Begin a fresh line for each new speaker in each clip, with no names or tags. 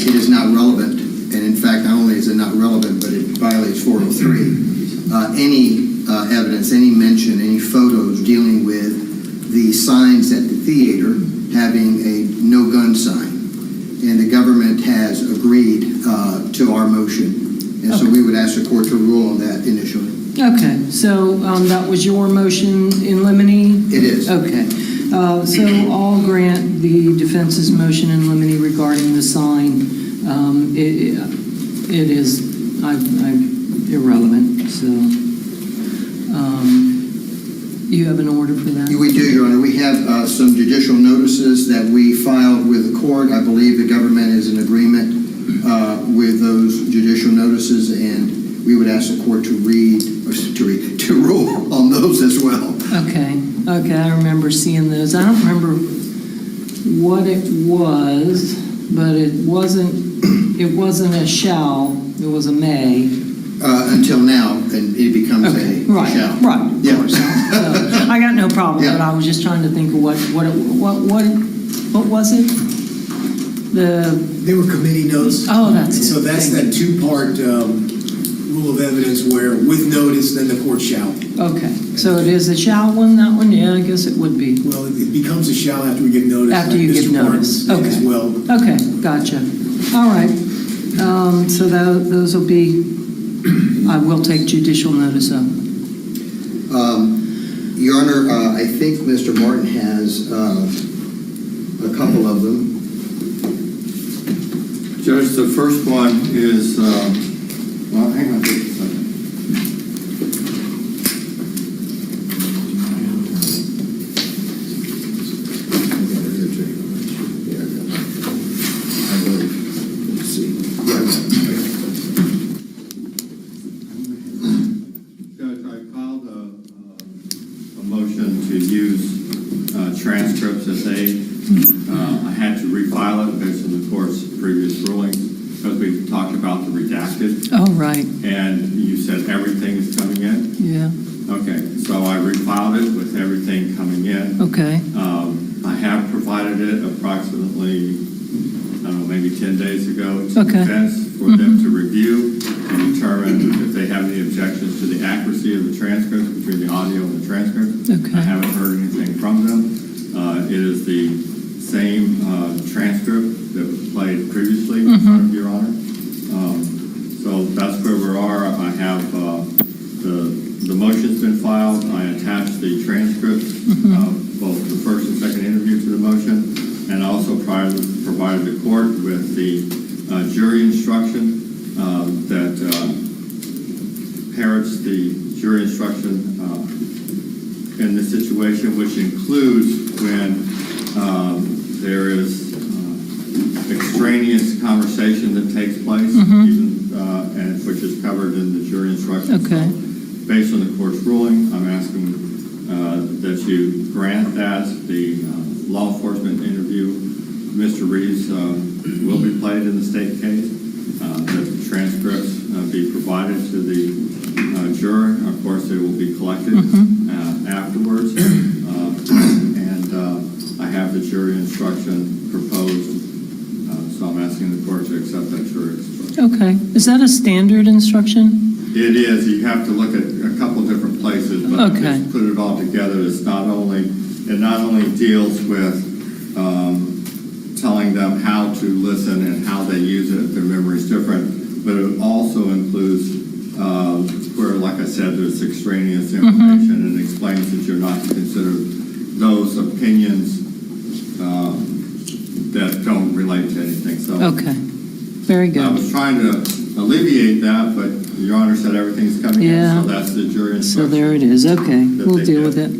it is not relevant, and in fact, not only is it not relevant, but it violates 403. Any evidence, any mention, any photos dealing with the signs at the theater having a no-gun sign, and the government has agreed to our motion, and so we would ask the court to rule on that initially.
Okay, so that was your motion in limine?
It is.
Okay. So I'll grant the defense's motion in limine regarding the sign. It is irrelevant. So you have an order for that?
We do, Your Honor. We have some judicial notices that we filed with the court. I believe the government is in agreement with those judicial notices, and we would ask the court to rule on those as well.
Okay. Okay, I remember seeing those. I don't remember what it was, but it wasn't a shall, it was a may.
Until now, and it becomes a shall.
Right.
Yeah.
So, I got no problem,
Yeah.
but I was just trying to think of what was it?
They were committee notes.
Oh, that's it.
So that's that two-part rule of evidence where with notice, then the court shall.
Okay, so it is a shall one, that one? Yeah, I guess it would be.
Well, it becomes a shall after we give notice.
After you give notice. Okay.
As well.
Okay, gotcha. All right. So those will be, I will take judicial notice of.
Your Honor, I think Mr. Martin has a couple of them.
Judge, the first one is, well, hang on just a second. Judge, I filed a motion to use transcripts as aid. I had to refile it based on the court's previous rulings because we talked about the redacted.
Oh, right.
And you said everything is coming in?
Yeah.
Okay, so I refiled it with everything coming in.
Okay.
I have provided it approximately, I don't know, maybe 10 days ago to
Okay.
defense for them to review and determine if they have any objections to the accuracy of the transcripts between the audio and the transcript.
Okay.
I haven't heard anything from them. It is the same transcript that was played previously in front of Your Honor. So that's where we are. I have the motion's been filed. I attached the transcript of both the first and second interview to the motion, and also provided the court with the jury instruction that parrots the jury instruction in this situation, which includes when there is extraneous conversation that takes place, and which is covered in the jury instructions.
Okay.
So, based on the court's ruling, I'm asking that you grant that the law enforcement interview, Mr. Reeves, will be played in the state case, that the transcripts be provided to the juror. Of course, they will be collected afterwards, and I have the jury instruction proposed, so I'm asking the court to accept that jury instruction.
Okay. Is that a standard instruction?
It is. You have to look at a couple different places, but
Okay.
just put it all together. It not only deals with telling them how to listen and how they use it if their memory is different, but it also includes where, like I said, there's extraneous information and explains that you're not to consider those opinions that don't relate to anything. So
Okay. Very good.
I was trying to alleviate that, but Your Honor said everything's coming in, so that's the jury
So
instruction.
there it is. Okay. We'll deal with it.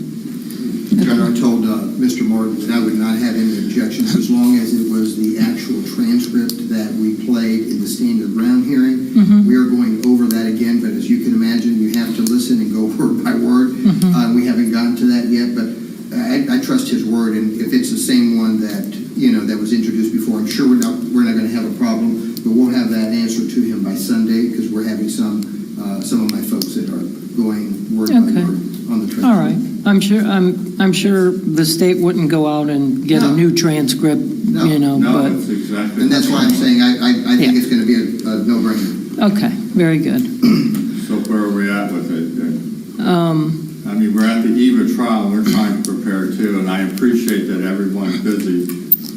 Your Honor, I told Mr. Martin that I would not have any objections as long as it was the actual transcript that we played in the standard Brown hearing. We are going over that again, but as you can imagine, you have to listen and go word by word. We haven't gotten to that yet, but I trust his word, and if it's the same one that that was introduced before, I'm sure we're not going to have a problem. But we'll have that answer to him by Sunday because we're having some of my folks that are going word by word on the transcript.
All right. I'm sure the state wouldn't go out and get a
No.
new transcript,
No.
No,
but,
it's exactly.
And that's why I'm saying I think
Yeah.
it's going to be a no-brainer.
okay, very good.
So where are we at with it? I mean, we're at the eve of trial, and we're trying to prepare too, and I appreciate that everyone's busy,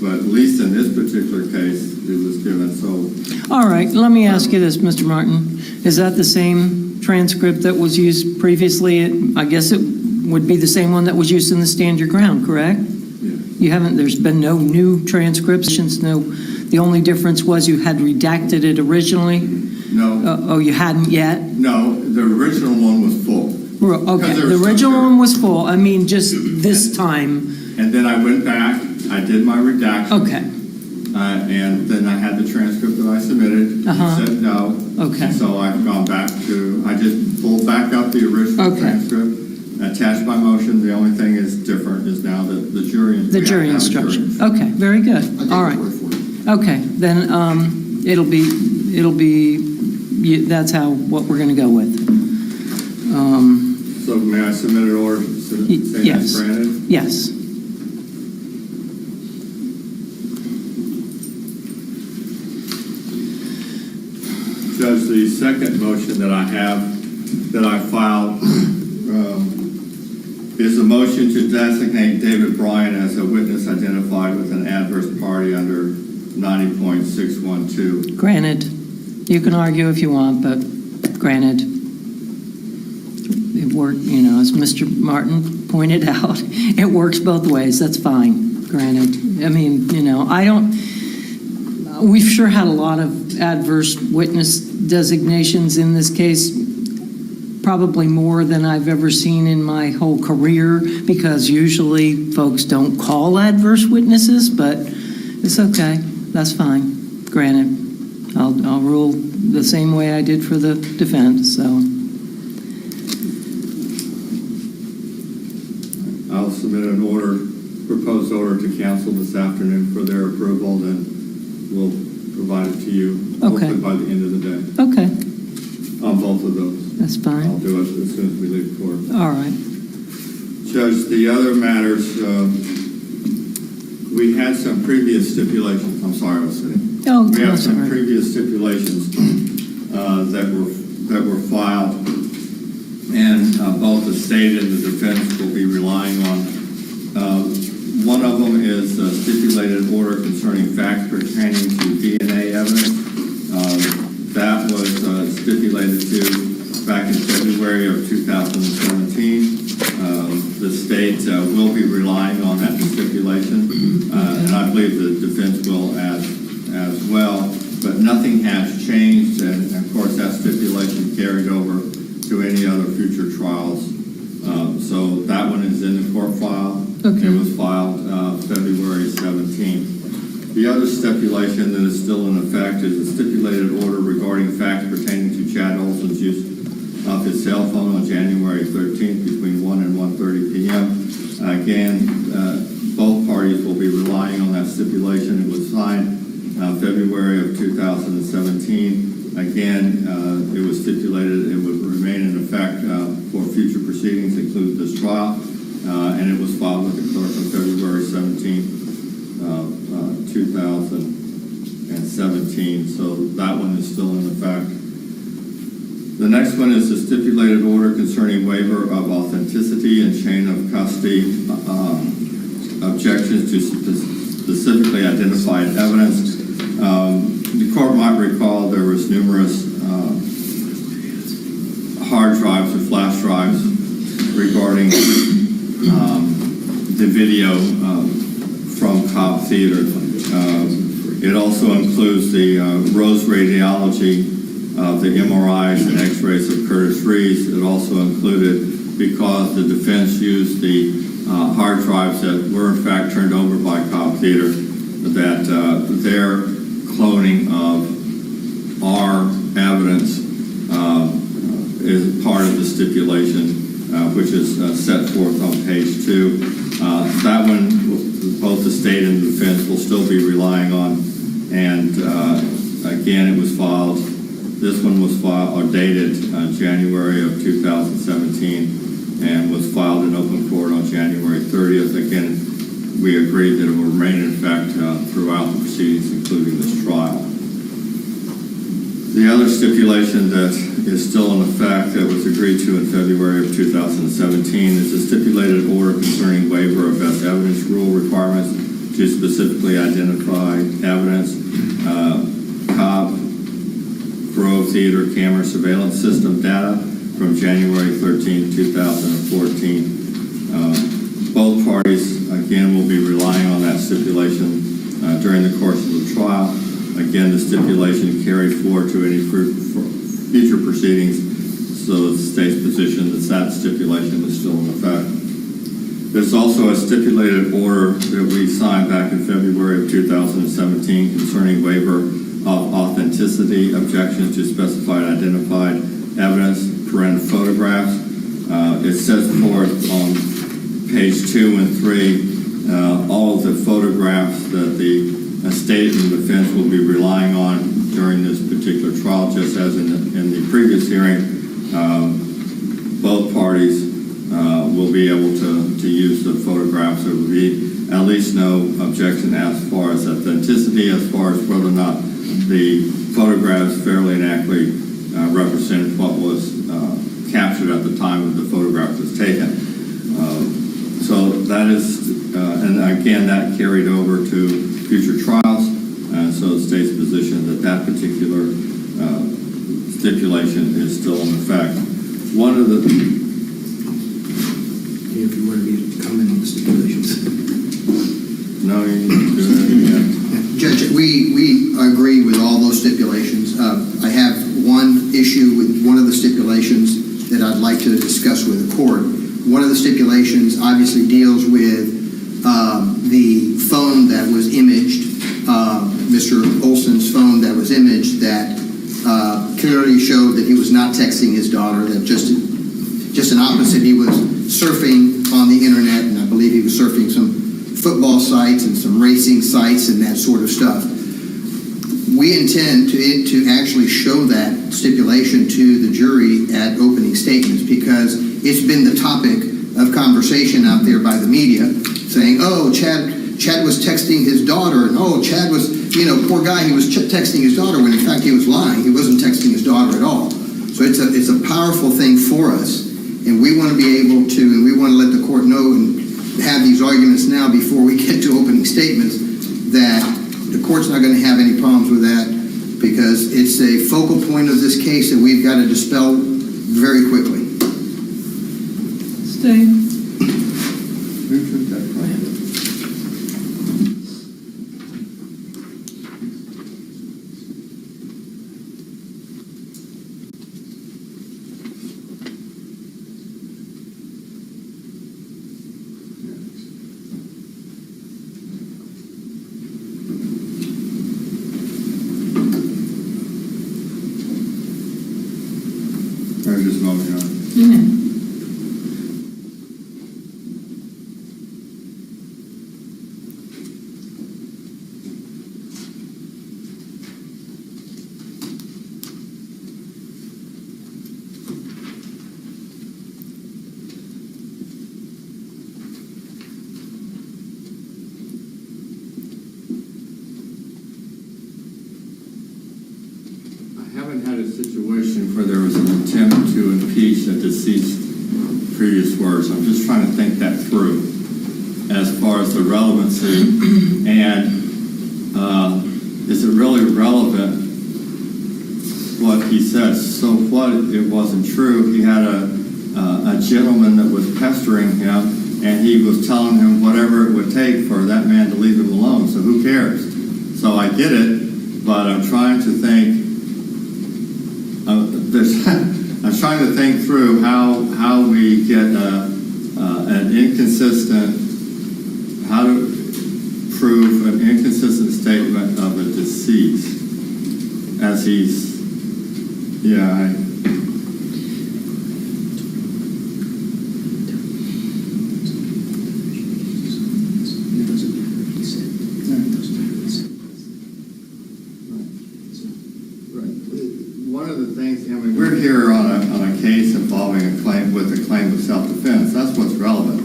but at least in this particular case, it was given, so.
All right, let me ask you this, Mr. Martin. Is that the same transcript that was used previously? I guess it would be the same one that was used in the Stand Your Ground, correct?
Yeah.
You haven't, there's been no new transcriptions, no, the only difference was you had redacted it originally?
No,
Oh, you hadn't yet?
no, the original one was full.
Okay,
Because
the
there's
original
some-
one was full, I mean, just this time,
And then I went back, I did my redaction.
okay,
And then I had the transcript that I submitted.
Uh-huh.
It said no.
Okay.
So I've gone back to, I just pulled back up the original
Okay.
transcript, attached my motion. The only thing is different is now the jury.
the jury instruction. Okay, very good,
I take
all
your
right.
word for it.
Okay, then it'll be, that's how, what we're going to go with.
So may I submit an order saying
Yes.
it's granted?
Yes.
Judge, the second motion that I have, that I filed, is a motion to designate David Bryant as a witness identified with an adverse party under 90.612.
Granted, you can argue if you want, but granted. It worked, as Mr. Martin pointed out, it works both ways, that's fine, granted. I mean, we've sure had a lot of adverse witness designations in this case, probably more than I've ever seen in my whole career, because usually folks don't call adverse witnesses, but it's okay, that's fine, granted. I'll rule the same way I did for the defense, so.
I'll submit an proposed order to council this afternoon for their approval, then we'll provide it to you
Okay.
hopefully by the end of the day
Okay,
on both of those.
that's
I'll
fine.
do it as soon as we leave court.
All right.
Judge, the other matters, we had some previous stipulations. I'm sorry, I was sitting.
Oh,
We have
that's all
some
right.
previous stipulations that were filed, and both the state and the defense will be relying on. One of them is a stipulated order concerning facts pertaining to DNA evidence. That was stipulated to back in February of 2017. The state will be relying on that stipulation, and I believe the defense will as well, but nothing has changed, and of course that stipulation carried over to any other future trials. So that one is in the court file.
Okay.
It was filed February 17th. The other stipulation that is still in effect is a stipulated order regarding facts pertaining to Chad Oulson's use of his cell phone on January 13th between 1 and 1:30 p.m. Again, both parties will be relying on that stipulation. It was signed February of 2017. Again, it was stipulated it would remain in effect for future proceedings, including this trial, and it was filed with the clerk on February 17th, 2017. So that one is still in effect. The next one is the stipulated order concerning waiver of authenticity and chain of custody objections to specifically identified evidence. The court might recall there was numerous hard drives or flash drives regarding the video from Cobb Theater. It also includes the Rose radiology of the MRIs and x-rays of Curtis Reeves. It also included, because the defense used the hard drives that were in fact turned over by Cobb Theater, that their cloning of our evidence is part of the stipulation, which is set forth on page 2. That one, both the state and the defense will still be relying on, and again, it was filed. This one was filed or dated January of 2017. and was filed in open court on January 30th. Again, we agreed that it will remain in effect throughout the proceedings, including this trial. The other stipulation that is still in effect that was agreed to in February of 2017 is a stipulated order concerning waiver of best evidence rule requirements to specifically identify evidence, Cobb Grove Theater camera surveillance system data from January 13, 2014. Both parties, again, will be relying on that stipulation during the course of the trial. Again, the stipulation carried forward to any future proceedings, so the state's position is that stipulation is still in effect. There's also a stipulated order that we signed back in February of 2017 concerning waiver of authenticity objections to specified identified evidence, photographs. It sets forth on page 2 and 3 all of the photographs that the state and defense will be relying on during this particular trial, just as in the previous hearing. Both parties will be able to use the photographs. There will be at least no objection as far as authenticity, as far as whether or not the photographs fairly and accurately represented what was captured at the time that the photograph was taken. So that is, and again, that carried over to future trials. So the state's position that that particular stipulation is still in effect. One of the...
If you want me to comment on the stipulations.
No, you can do that again.
Judge, we agree with all those stipulations. I have one issue with one of the stipulations that I'd like to discuss with the court. One of the stipulations obviously deals with the phone that was imaged, Mr. Oulson's phone that was imaged, that clearly showed that he was not texting his daughter, that just an opposite. He was surfing on the internet, and I believe he was surfing some football sites and some racing sites and that sort of stuff. We intend to actually show that stipulation to the jury at opening statements, because it's been the topic of conversation out there by the media, saying, oh, Chad was texting his daughter, and oh, Chad was, poor guy, he was texting his daughter, when in fact he was lying. He wasn't texting his daughter at all. So it's a powerful thing for us, and we want to be able to, and we want to let the court know and have these arguments now before we get to opening statements, that the court's not going to have any problems with that, because it's a focal point of this case that we've got to dispel very quickly.
Stay.
Who took that from? Or just moving on.
Yeah.
I haven't had a situation where there was an attempt to impeach a deceased previous words. I'm just trying to think that through as far as the relevancy, and is it really relevant what he says? So what if it wasn't true? He had a gentleman that was pestering him, and he was telling him whatever it would take for that man to leave him alone, so who cares? So I get it, but I'm trying to think. I'm trying to think through how we get an inconsistent, how to prove an inconsistent statement of a deceased as he's, one of the things, I mean, we're here on a case involving a claim of self-defense. That's what's relevant.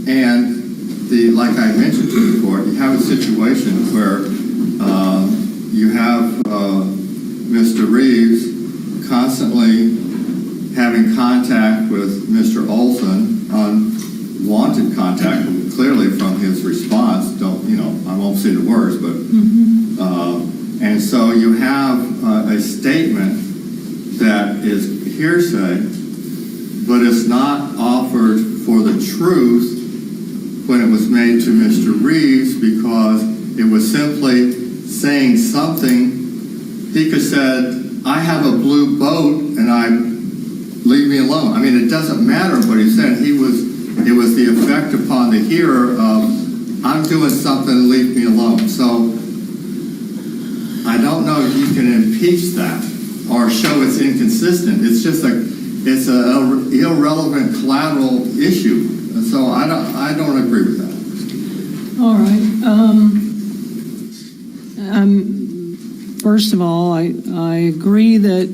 And like I mentioned to the court, you have a situation where you have Mr. Reeves constantly having contact with Mr. Oulson, unwanted contact, clearly from his response. I won't say the words, but and so you have a statement that is hearsay, but it's not offered for the truth when it was made to Mr. Reeves, because it was simply saying something. He could have said, I have a blue boat and leave me alone. I mean, it doesn't matter what he said. It was the effect upon the hearer of, I'm doing something, leave me alone. So I don't know if you can impeach that or show it's inconsistent. It's just it's an irrelevant collateral issue. And so I don't agree with that.
All right. First of all, I agree that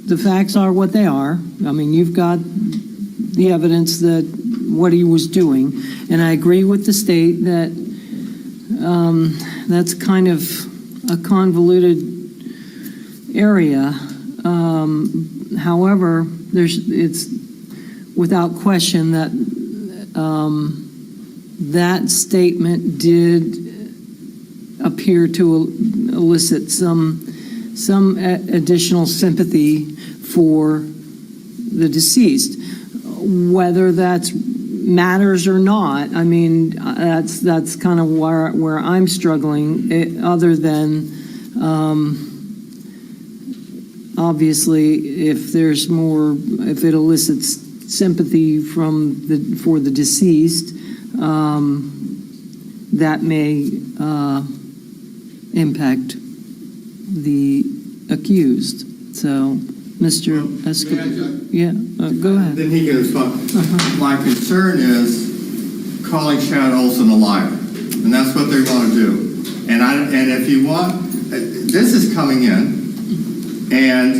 the facts are what they are. I mean, you've got the evidence that what he was doing, and I agree with the state that that's kind of a convoluted area. However, it's without question that that statement did appear to elicit some additional sympathy for the deceased. Whether that matters or not, I mean, that's kind of where I'm struggling, other than obviously if it elicits sympathy for the deceased, that may impact the accused. So, Mr. Escobar, go ahead.
Then he goes, my concern is calling Chad Oulson a liar, and that's what they want to do. And if you want, this is coming in, and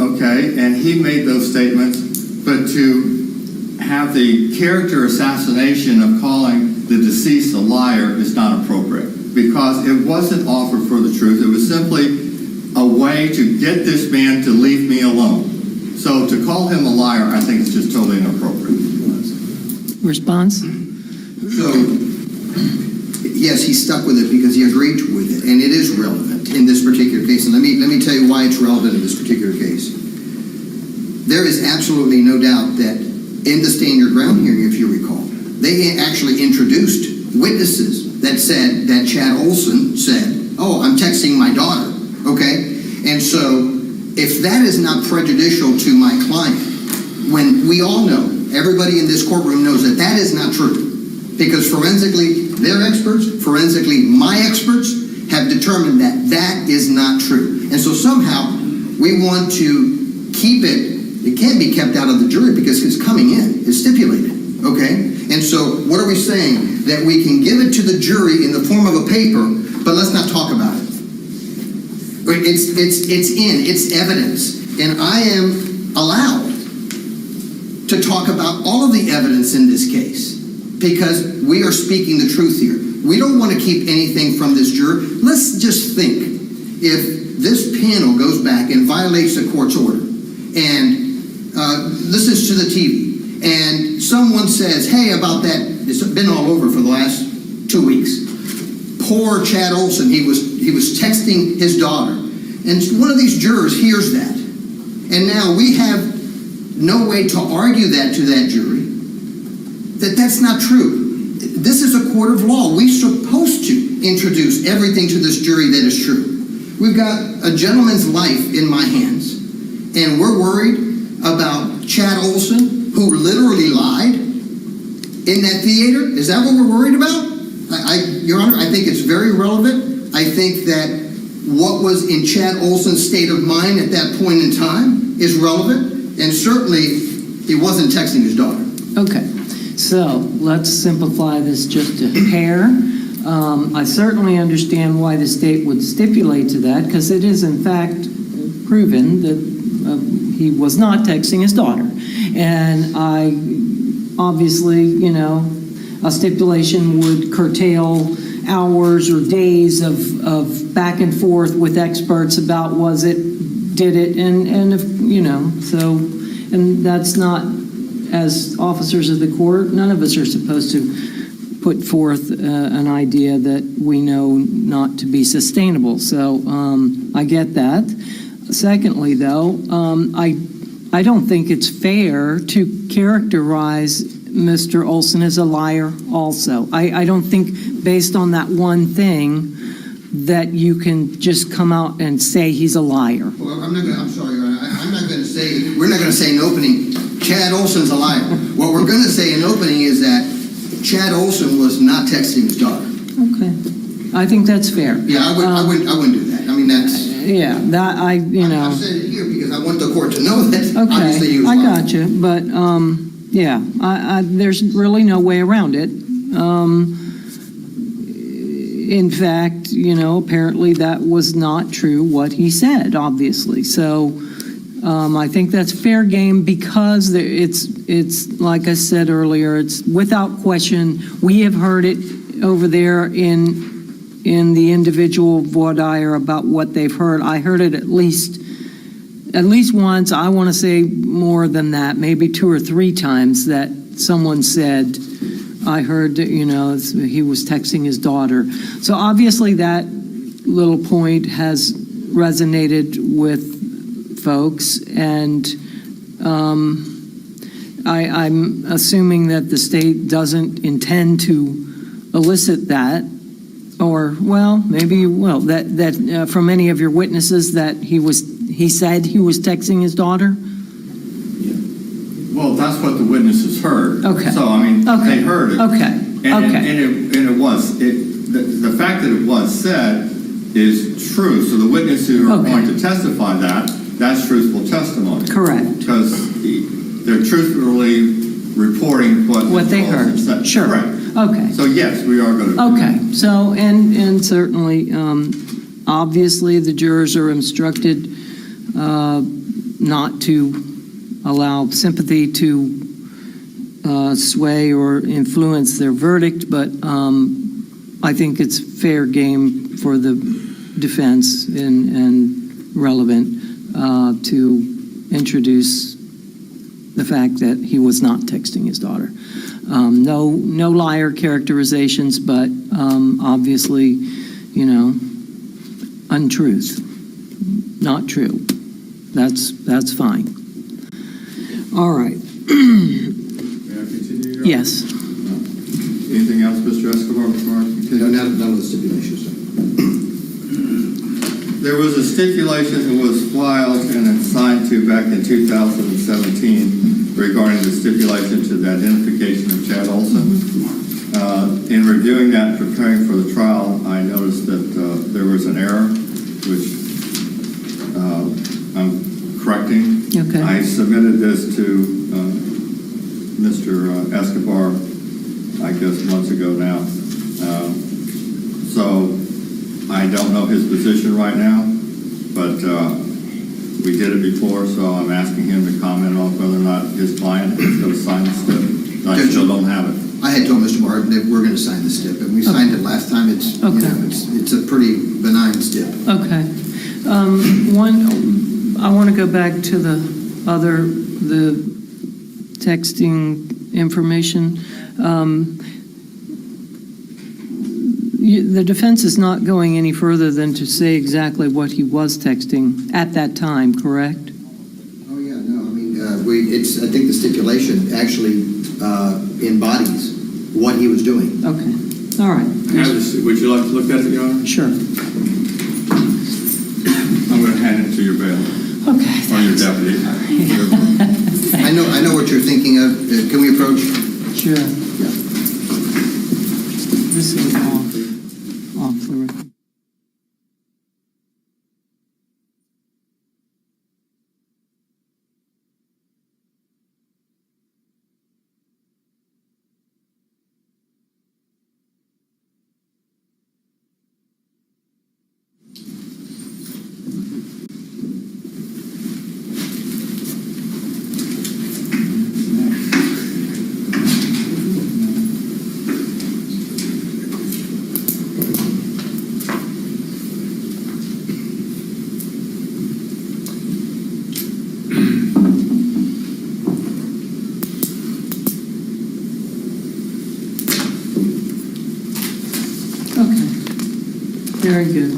okay, and he made those statements, but to have the character assassination of calling the deceased a liar is not appropriate, because it wasn't offered for the truth. It was simply a way to get this man to leave me alone. So to call him a liar, I think is just totally inappropriate.
Response?
So, yes, he stuck with it because he agreed with it, and it is relevant in this particular case. And let me tell you why it's relevant in this particular case. There is absolutely no doubt that in the stand your ground hearing, if you recall, they actually introduced witnesses that said that Chad Oulson said, "Oh, I'm texting my daughter." Okay? And so if that is not prejudicial to my client, when we all know, everybody in this courtroom knows that that is not true, because forensically, their experts, forensically, my experts have determined that that is not true. And so somehow we want to keep it can't be kept out of the jury because it's coming in, it's stipulated, okay? And so what are we saying? That we can give it to the jury in the form of a paper, but let's not talk about it. It's evidence, and I am allowed to talk about all of the evidence in this case because we are speaking the truth here. We don't want to keep anything from this jury. Let's just think, if this panel goes back and violates the court's order and listens to the TV, and someone says, "Hey, about that," it's been all over for the last 2 weeks. Poor Chad Oulson, he was texting his daughter. And one of these jurors hears that. And now we have no way to argue that to that jury, that that's not true. This is a court of law. We're supposed to introduce everything to this jury that is true. We've got a gentleman's life in my hands, and we're worried about Chad Oulson, who literally lied in that theater. Is that what we're worried about? Your Honor, I think it's very relevant. I think that what was in Chad Oulson's state of mind at that point in time is relevant, and certainly he wasn't texting his daughter.
Okay, so let's simplify this just a hair. I certainly understand why the state would stipulate to that, because it is in fact proven that he was not texting his daughter. And obviously, a stipulation would curtail hours or days of back and forth with experts about did it, and if, so, and that's not, as officers of the court, none of us are supposed to put forth an idea that we know not to be sustainable. So I get that. Secondly, though, I don't think it's fair to characterize Mr. Olsen as a liar also. I don't think based on that one thing that you can just come out and say he's a liar.
Well, I'm not going to say, we're not going to say in opening, Chad Oulson's a liar. What we're going to say in opening is that Chad Oulson was not texting his daughter.
Okay. I think that's fair.
Yeah, I wouldn't do that. I mean, that's...
Yeah, that
I'm saying it here because I want the court to know that obviously he was
I
lying.
got you, but yeah, there's really no way around it. In fact, apparently that was not true what he said, obviously. So I think that's fair game because it's like I said earlier, it's without question. We have heard it over there in the individual voir dire about what they've heard. I heard it at least once. I want to say more than that, maybe 2 or 3 times that someone said, I heard that, he was texting his daughter. So obviously that little point has resonated with folks, and I'm assuming that the state doesn't intend to elicit that, or, well, maybe you will, that from any of your witnesses that he said he was texting his daughter?
Well, that's what the witnesses heard.
Okay.
So, I mean,
Okay.
they heard it.
Okay.
And it was, the fact that it was said is true. So the witnesses who are
Okay.
going to testify that's truthful testimony.
Correct.
Because they're truthfully reporting what
They
Mr.
heard.
Olsen said.
Sure.
Correct.
Okay.
So yes, we are going to.
Okay, so, and certainly, obviously, the jurors are instructed not to allow sympathy to sway or influence their verdict, but I think it's fair game for the defense and relevant to introduce the fact that he was not texting his daughter. No liar characterizations, but obviously, untruth, not true. That's fine. All right.
May I continue? Your Honor?
Yes.
Anything else, Mr. Escobar, before I continue?
No, none of the stipulations.
There was a stipulation that was filed and signed to back in 2017 regarding the stipulation to the identification of Chad Oulson. In reviewing that, preparing for the trial, I noticed that there was an error, which I'm correcting.
Okay.
I submitted this to Mr. Escobar, I guess, months ago now. So I don't know his position right now, but we did it before, so I'm asking him to comment on whether or not his client is going to sign the stip. I still don't have it.
I had told Mr. Martin that we're going to sign the stip, and we signed it last time. It's it's a pretty benign stip.
Okay. I want to go back to the texting information. The defense is not going any further than to say exactly what he was texting at that time, correct?
Oh, yeah, no, I mean, I think the stipulation actually embodies what he was doing.
Okay. All right.
Would you like to look at it, Your Honor?
Sure.
I'm going to hand it to your bailiff.
Okay.
Or your deputy.
I know what you're thinking of. Can we approach?
Sure.
Yeah.
This is off the record. Okay. Very good.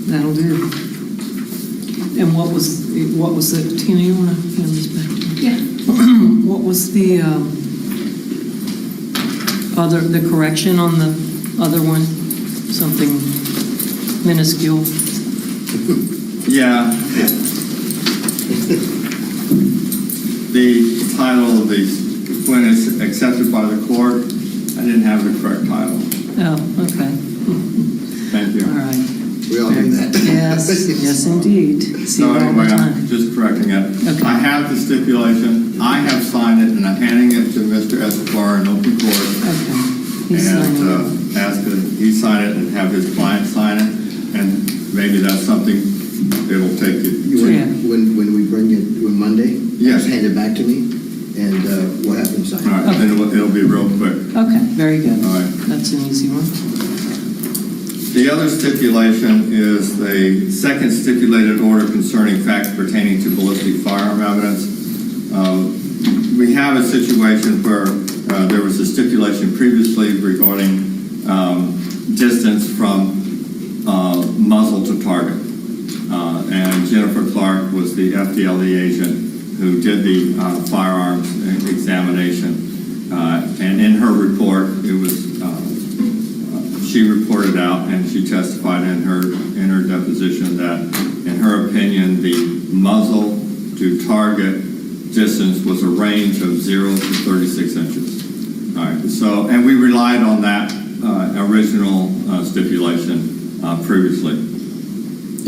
That'll do. And what was the, Tina, you want to hand this back to me?
Yeah.
What was the correction on the other one? Something minuscule?
Yeah. The title of the, when it's accepted by the court, I didn't have the correct title.
Oh, okay.
Thank you.
All right.
We all do that.
Yes, yes, indeed. See
So
it all
anyway,
the
I'm
time.
just correcting it.
Okay.
I have the stipulation, I have signed it, and I'm handing it to Mr. Escobar in open court.
Okay. He's signing it.
And ask that he sign it and have his client sign it, and maybe that's something it'll take you
Yeah.
to.
When we bring it on Monday,
Yes.
just hand it back to me, and we'll have them sign
All
it.
right, then it'll be real quick.
Okay, very good.
All right.
That's an easy one.
The other stipulation is the second stipulated order concerning facts pertaining to ballistic firearm evidence. We have a situation where there was a stipulation previously regarding distance from muzzle to target. And Jennifer Clark was the FDLE agent who did the firearms examination. And in her report, it was she reported out and she testified in her deposition that, in her opinion, the muzzle to target distance was a range of 0 to 36 inches. All right. So, and we relied on that original stipulation previously.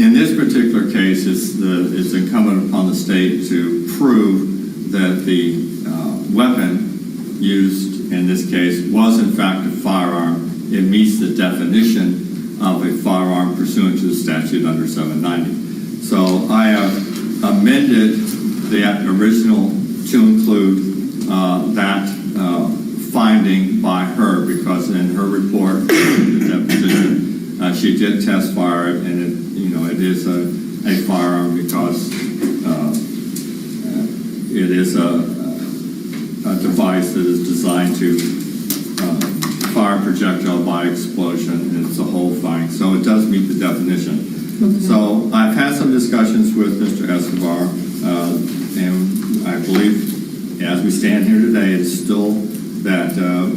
In this particular case, it's incumbent upon the state to prove that the weapon used in this case was in fact a firearm. It meets the definition of a firearm pursuant to the statute under 790. So I have amended the original to include that finding by her, because in her report, the deposition, she did test fire it, and it is a firearm because it is a device that is designed to fire projectile by explosion, and it's a whole thing. So it does meet the definition.
Okay.
So I've had some discussions with Mr. Escobar, and I believe as we stand here today, it's still that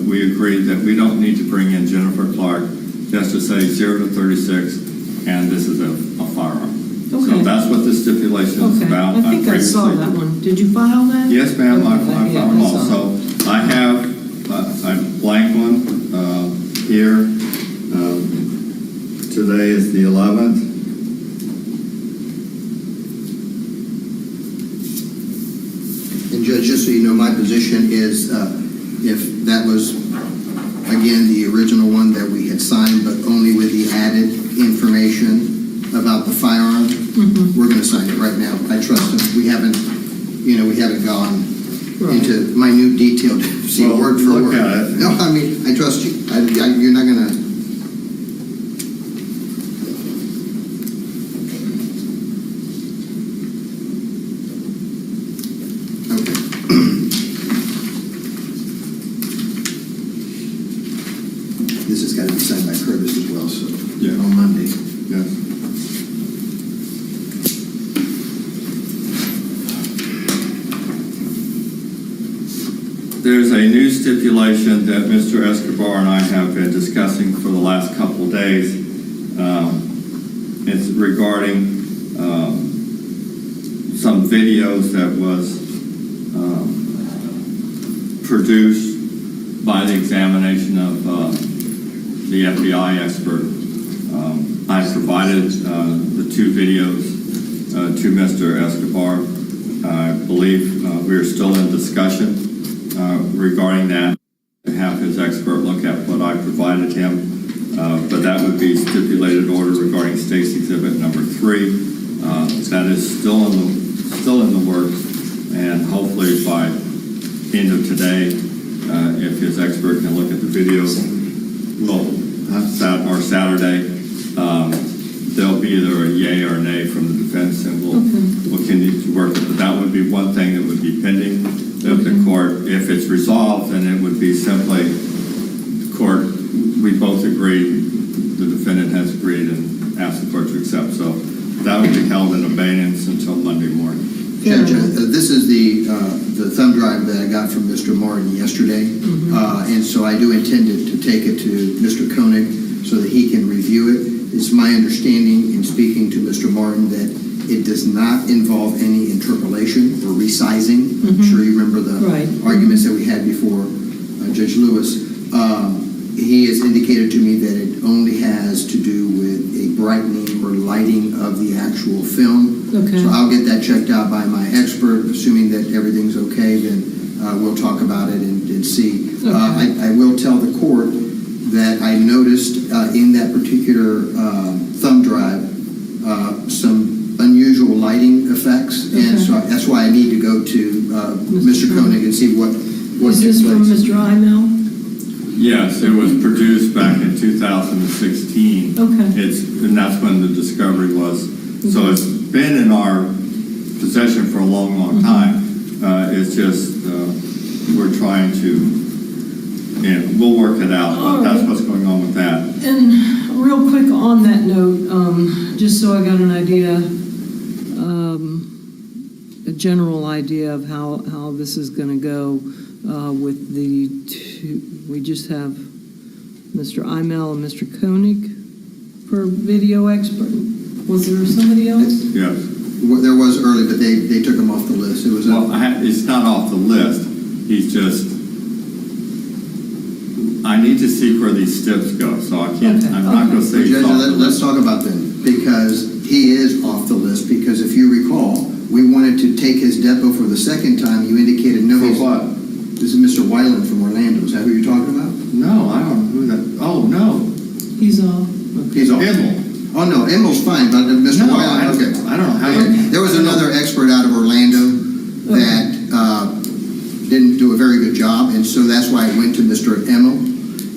we agree that we don't need to bring in Jennifer Clark just to say 0 to 36, and this is a firearm.
Okay.
So that's what the stipulation is
Okay.
about.
I think I saw
previously-
that one. Did you file that?
Yes, ma'am, I
Okay,
found
yeah,
them
I
all.
saw
So I have a blank one here. Today is the 11th.
And Judge, just so you know, my position is if that was, again, the original one that we had signed, but only with the added information about the firearm, we're going to sign it right now. I trust him. We haven't gone into minute detail to see
Well,
word for
look
word.
at it.
No, I mean, I trust you. You're not going to. Okay. This has got to be signed by Curtis as well, so
Yeah.
on Monday.
Yes. There's a new stipulation that Mr. Escobar and I have been discussing for the last couple of days. It's regarding some videos that was produced by the examination of the FBI expert. I provided the 2 videos to Mr. Escobar. I believe we are still in discussion regarding that, to have his expert look at what I provided him. But that would be stipulated order regarding State's Exhibit number 3. That is still in the works, and hopefully by end of today, if his expert can look at the video, or Saturday, there'll be either a yay or a nay from the defense, and we'll continue to work it. But that would be one thing that would be pending. If the court, if it's resolved, then it would be simply the court we both agreed, the defendant has agreed and asked the court to accept. So that will be held in abeyance until Monday morning.
Judge, this is the thumb drive that I got from Mr. Martin yesterday, and so I do intend to take it to Mr. Koenig so that he can review it. It's my understanding in speaking to Mr. Martin that it does not involve any interpolation or resizing. I'm sure you remember the arguments that we had before Judge Lewis. He has indicated to me that it only has to do with a brightening or lighting of the actual film.
Okay.
So I'll get that checked out by my expert. Assuming that everything's okay, then we'll talk about it and see.
Okay.
I will tell the court that I noticed in that particular thumb drive some unusual lighting effects, and so that's why I need to go to Mr. Koenig and see what
Is this
took
from
place.
Mr. Imel?
Yes, it was produced back in 2016.
Okay.
And that's when the discovery was. So it's been in our possession for a long, long time. It's just, we're trying to, and we'll work it out, but that's what's going on with that.
And real quick on that note, just so I got an idea, a general idea of how this is going to go with the two, we just have Mr. Imel and Mr. Koenig for video expert. Was there somebody else?
Yes.
There was early, but they took him off the list. It was
Well, it's not off the list. He's just, I need to see where these steps go, so I can't, I'm not going to say he's
Judge,
off the list.
let's talk about them, because he is off the list, because if you recall, we wanted to take his depo for the second time. You indicated no.
For what?
This is Mr. Weiland from Orlando. Is that who you're talking about?
No, I don't know who that, oh, no.
He's off.
He's off.
Emil.
Oh, no, Emil's fine, but Mr.
No,
Weiland, okay.
I don't know how
Okay.
you.
There was another expert out of Orlando that didn't do a very good job, and so that's why I went to Mr. Emil.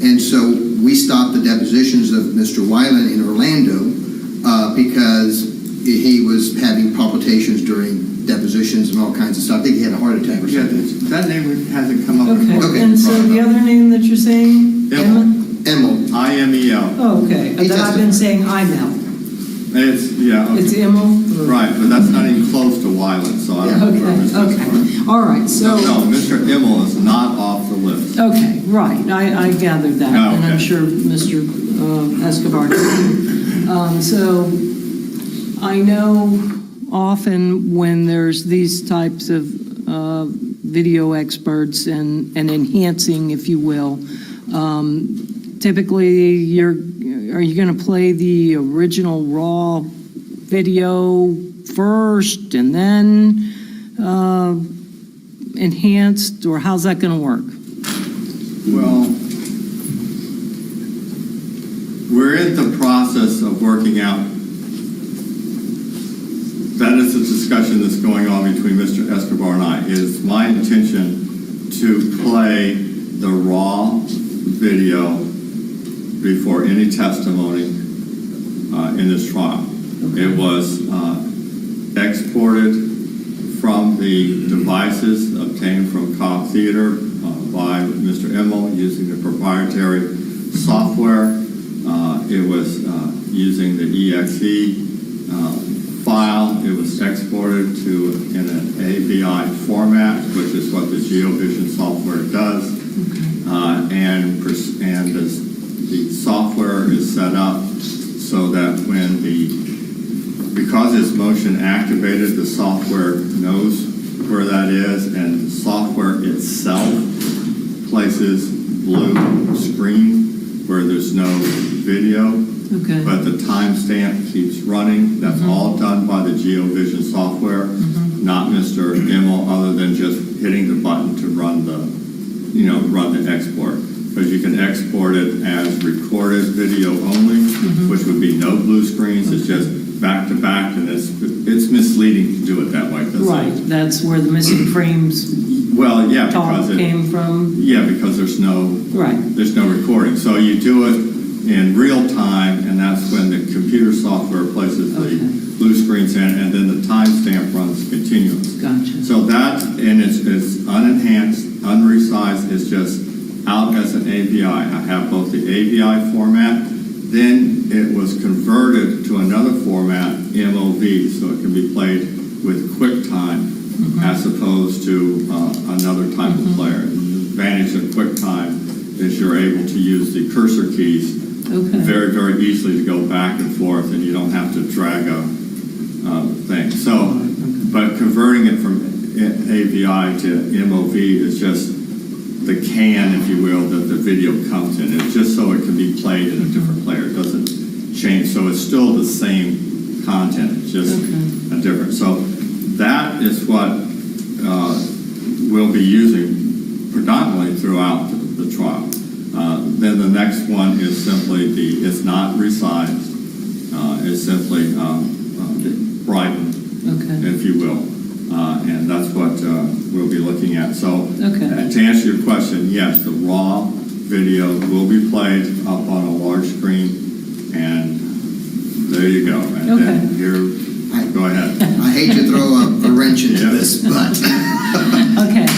And so we stopped the depositions of Mr. Weiland in Orlando because he was having palpitations during depositions and all kinds of stuff. I think he had a heart attack or
Yeah,
something.
that name hasn't come up.
Okay.
Okay.
And so the other name that you're saying?
Emil.
Emil.
IMEL.
Oh, okay.
He
But I've been saying Imel.
It's, yeah.
It's Emil?
Right, but that's not even close to Weiland, so I don't know where this is.
Okay. All right, so.
No, Mr. Immel is not off the list.
Okay, right. I gathered that,
Oh,
and I'm
okay.
sure Mr. Escobar did. So I know often when there's these types of video experts and enhancing, if you will, typically are you going to play the original raw video first and then enhanced, or how's that going to work?
Well, we're in the process of working out. That is a discussion that's going on between Mr. Escobar and I. It is my intention to play the raw video before any testimony in this trial. It was exported from the devices obtained from Cobb Theater by Mr. Immel using the proprietary software. It was using the EXE file. It was exported in an AVI format, which is what the GeoVision software does. And the software is set up so that because it's motion activated, the software knows where that is, and the software itself places blue screen where there's no video,
Okay.
but the timestamp keeps running. That's all done by the GeoVision software, not Mr. Immel, other than just hitting the button to run the export. Because you can export it as recorded video only, which would be no blue screens. It's just back to back, and it's misleading to do it that way.
Right, that's where the missing frames
Well, yeah,
talk came from.
Yeah, because there's no recording. So you do it in real time, and that's when the computer software places the blue screens in, and then the timestamp runs continuous.
Gotcha.
So that, and it's unenhanced, unresized. It's just out as an AVI. I have both the AVI format, then it was converted to another format, MOV, so it can be played with QuickTime as opposed to another type of player. The advantage of QuickTime is you're able to use the cursor keys very, very easily to go back and forth, and you don't have to drag a thing. So, but converting it from AVI to MOV is just the can, if you will, that the video comes in. It's just so it can be played in a different player. It doesn't change. So it's still the same content, it's just a different. So that is what we'll be using predominantly throughout the trial. Then the next one is simply it's not resized. It's simply brightened, if you will. And that's what we'll be looking at. So to answer your question, yes, the raw video will be played up on a large screen, and there you go. And then go ahead.
I hate to throw a wrench into this, but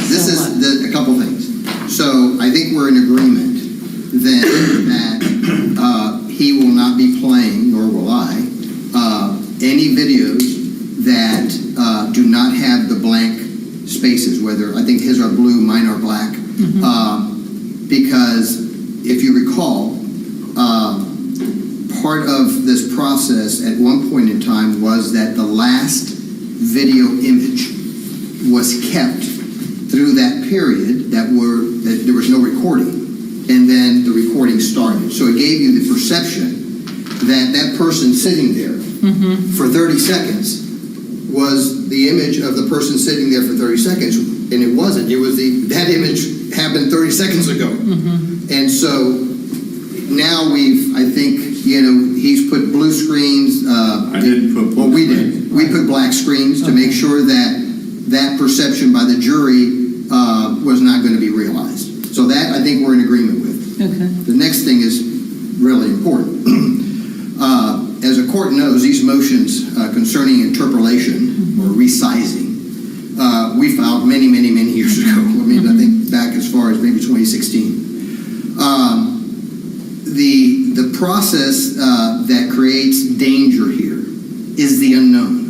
this is a couple things. So I think we're in agreement then that he will not be playing, nor will I, any videos that do not have the blank spaces, whether I think his are blue, mine are black, because if you recall, part of this process at one point in time was that the last video image was kept through that period that there was no recording, and then the recording started. So it gave you the perception that that person sitting there for 30 seconds was the image of the person sitting there for 30 seconds, and it wasn't. It was that image happened 30 seconds ago. And so now I think, he's put blue screens.
I didn't put blue
Well, we did. We put black screens to make sure that perception by the jury was not going to be realized. So that I think we're in agreement with. The next thing is really important. As the court knows, these motions concerning interpolation or resizing, we filed many, many, many years ago. I think back as far as maybe 2016. The process that creates danger here is the unknown.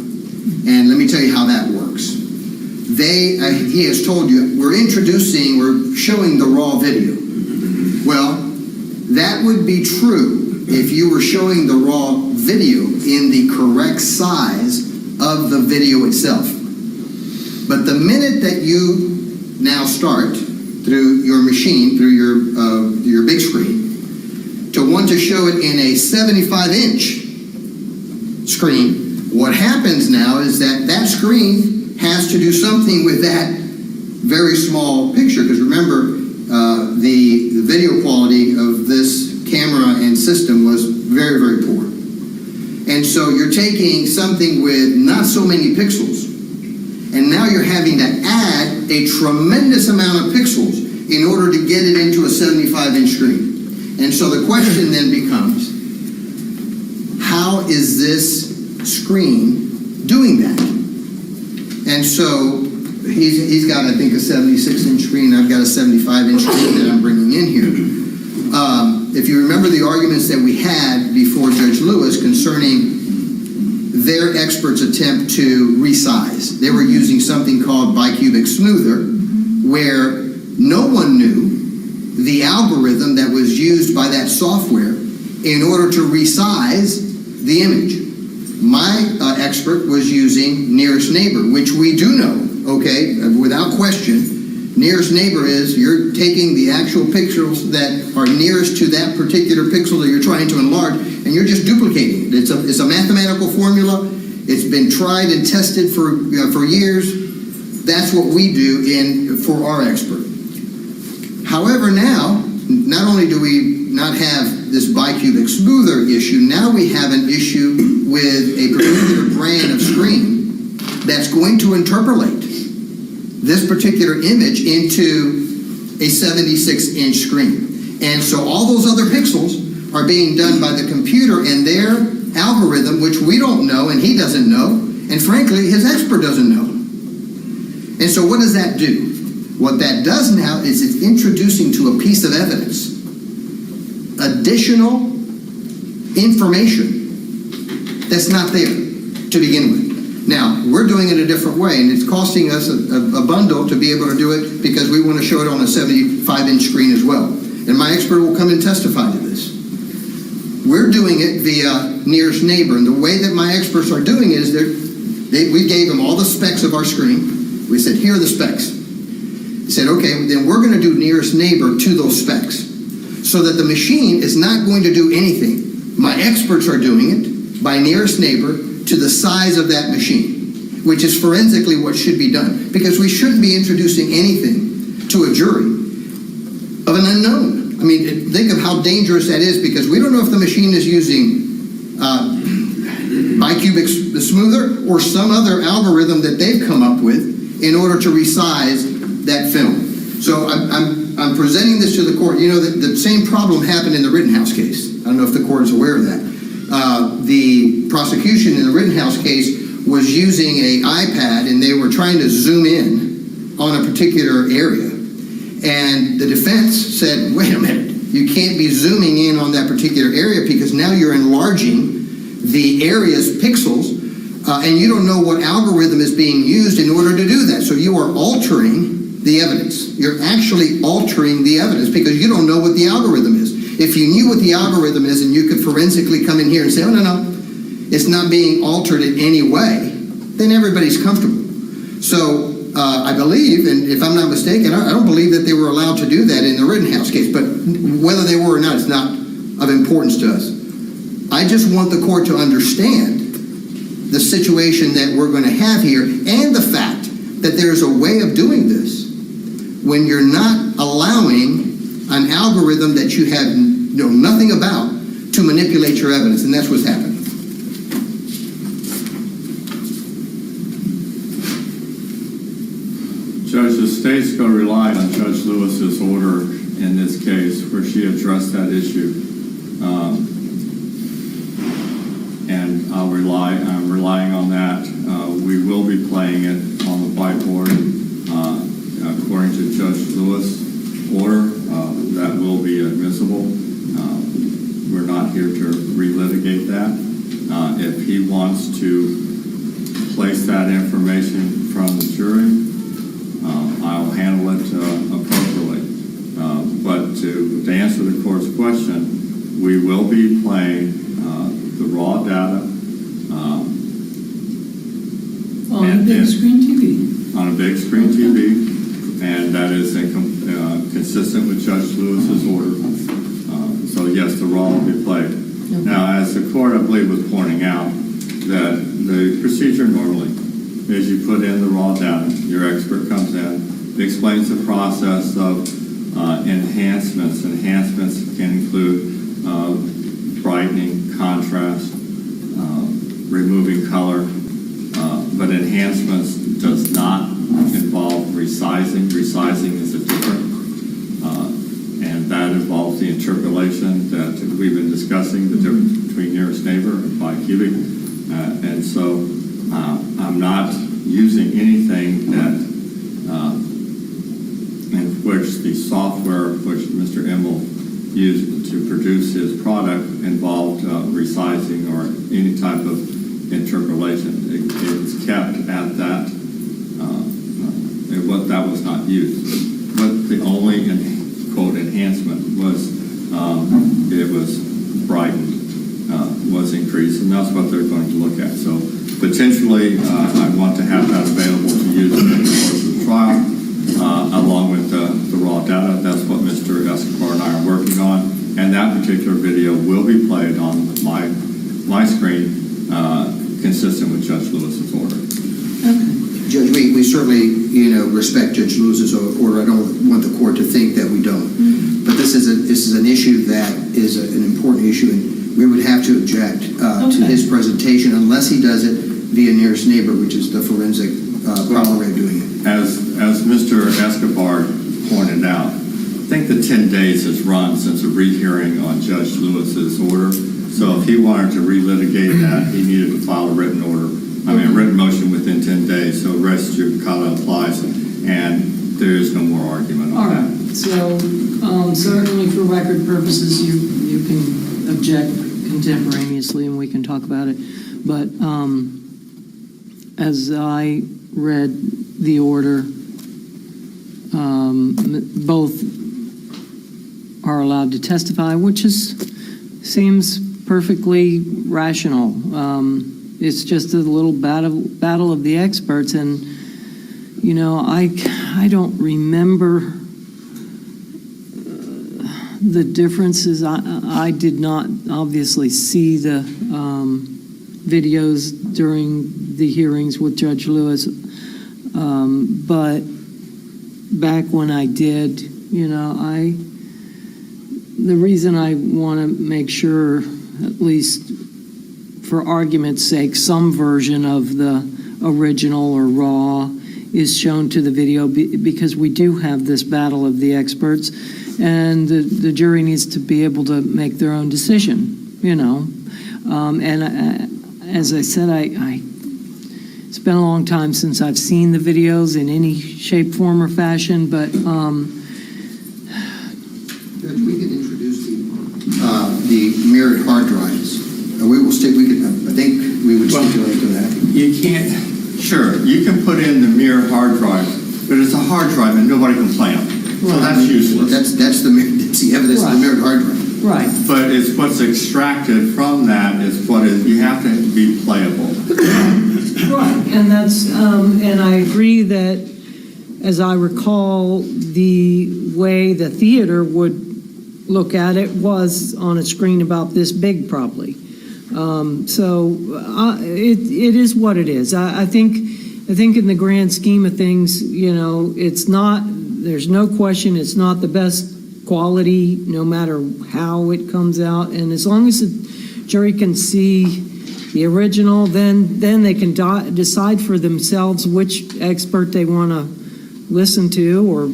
And let me tell you how that works. He has told you, we're showing the raw video. Well, that would be true if you were showing the raw video in the correct size of the video itself. But the minute that you now start through your machine, through your big screen, to want to show it in a 75-inch screen, what happens now is that screen has to do something with that very small picture. Because remember, the video quality of this camera and system was very, very poor. And so you're taking something with not so many pixels, and now you're having to add a tremendous amount of pixels in order to get it into a 75-inch screen. And so the question then becomes, how is this screen doing that? And so he's got, I think, a 76-inch screen. I've got a 75-inch screen that I'm bringing in here. If you remember the arguments that we had before Judge Lewis concerning their experts' attempt to resize, they were using something called bicubic smoother, where no one knew the algorithm that was used by that software in order to resize the image. My expert was using nearest neighbor, which we do know, without question. Nearest neighbor is you're taking the actual pixels that are nearest to that particular pixel that you're trying to enlarge, and you're just duplicating it. It's a mathematical formula. It's been tried and tested for years. That's what we do for our expert. However, now, not only do we not have this bicubic smoother issue, now we have an issue with a particular brand of screen that's going to interpolate this particular image into a 76-inch screen. And so all those other pixels are being done by the computer and their algorithm, which we don't know and he doesn't know, and frankly, his expert doesn't know. And so what does that do? What that does now is it's introducing to a piece of evidence additional information that's not there to begin with. Now, we're doing it a different way, and it's costing us a bundle to be able to do it because we want to show it on a 75-inch screen as well. And my expert will come and testify to this. We're doing it via nearest neighbor, and the way that my experts are doing it is we gave them all the specs of our screen. We said, here are the specs. He said, okay, then we're going to do nearest neighbor to those specs so that the machine is not going to do anything. My experts are doing it by nearest neighbor to the size of that machine, which is forensically what should be done, because we shouldn't be introducing anything to a jury of an unknown. I mean, think of how dangerous that is, because we don't know if the machine is using bicubic smoother or some other algorithm that they've come up with in order to resize that film. So I'm presenting this to the court. You know, the same problem happened in the Rittenhouse case. I don't know if the court is aware of that. The prosecution in the Rittenhouse case was using an iPad, and they were trying to zoom in on a particular area. And the defense said, wait a minute, you can't be zooming in on that particular area because now you're enlarging the area's pixels, and you don't know what algorithm is being used in order to do that. So you are altering the evidence. You're actually altering the evidence because you don't know what the algorithm is. If you knew what the algorithm is and you could forensically come in here and say, oh, no, it's not being altered in any way, then everybody's comfortable. So I believe, and if I'm not mistaken, I don't believe that they were allowed to do that in the Rittenhouse case, but whether they were or not is not of importance to us. I just want the court to understand the situation that we're going to have here and the fact that there's a way of doing this when you're not allowing an algorithm that you have know nothing about to manipulate your evidence, and that's what's happening.
Judge, the state's going to rely on Judge Lewis's order in this case where she addressed that issue. And I'm relying on that. We will be playing it on the whiteboard. According to Judge Lewis' order, that will be admissible. We're not here to relitigate that. If he wants to place that information from the jury, I'll handle it appropriately. But to answer the court's question, we will be playing the raw data
on a big screen TV.
On a big screen TV, and that is consistent with Judge Lewis's order. So yes, the raw will be played.
Okay.
Now, as the court, I believe, was pointing out, that the procedure normally is you put in the raw data, your expert comes in, explains the process of enhancements. Enhancements can include brightening, contrast, removing color, but enhancements does not involve resizing. Resizing is a different, and that involves the interpolation that we've been discussing, the difference between nearest neighbor and bicubic. And so I'm not using anything that in which the software which Mr. Immel used to produce his product involved resizing or any type of interpolation. It's kept at that. That was not used. But the only quote enhancement was it was brightened, was increased, and that's what they're going to look at. So potentially, I want to have that available to use in the course of the trial, along with the raw data. That's what Mr. Escobar and I are working on, and that particular video will be played on my screen, consistent with Judge Lewis's order.
Okay.
Judge, we certainly, respect Judge Lewis's order. I don't want the court to think that we don't. Mm-hmm. But this is an issue that is an important issue, and we would have to object to his presentation unless he does it via nearest neighbor, which is the forensic proper way of doing it. As
Mr. Escobar pointed out, I think the 10 days has run since a rehearing on Judge Lewis's order. So if he wanted to relitigate that, he needed to file a written order. A written motion within 10 days. So res judicata applies, and there is no more argument
All
on
right,
that.
so certainly for record purposes, you can object contemporaneously and we can talk about it. But as I read the order, both are allowed to testify, which seems perfectly rational. It's just a little battle of the experts, and I don't remember the differences. I did not obviously see the videos during the hearings with Judge Lewis, but back when I did, the reason I want to make sure, at least for argument's sake, some version of the original or raw is shown to the video, because we do have this battle of the experts, and the jury needs to be able to make their own decision, And as I said, it's been a long time since I've seen the videos in any shape, form, or fashion, but
Judge, we could introduce the mirrored hard drives. I think we would stipulate to that.
You can't,
Sure, you can put in the mirror hard drive, but it's a hard drive and nobody can play them. So that's useless.
That's the evidence of the mirrored hard drive.
right.
But it's what's extracted from that is you have to be playable.
Right, and that's, and I agree that, as I recall, the way the theater would look at it was on a screen about this big, probably. It is what it is. I think in the grand scheme of things, it's not. There's no question it's not the best quality, no matter how it comes out. And as long as the jury can see the original, then they can decide for themselves which expert they want to listen to or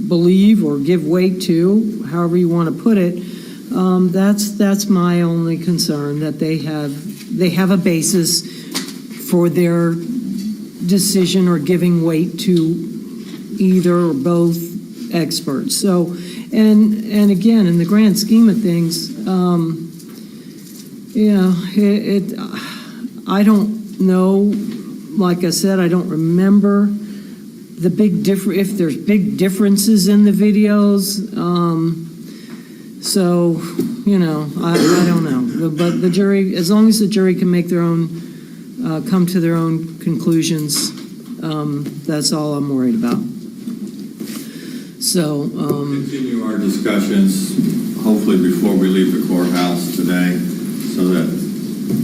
believe or give weight to, however you want to put it. That's my only concern, that they have a basis for their decision or giving weight to either or both experts. So, and again, in the grand scheme of things, I don't know. Like I said, I don't remember the if there's big differences in the videos. So, I don't know. But the jury, as long as the jury can make their own, come to their own conclusions, that's all I'm worried about. So,
We'll continue our discussions, hopefully before we leave the courthouse today, so that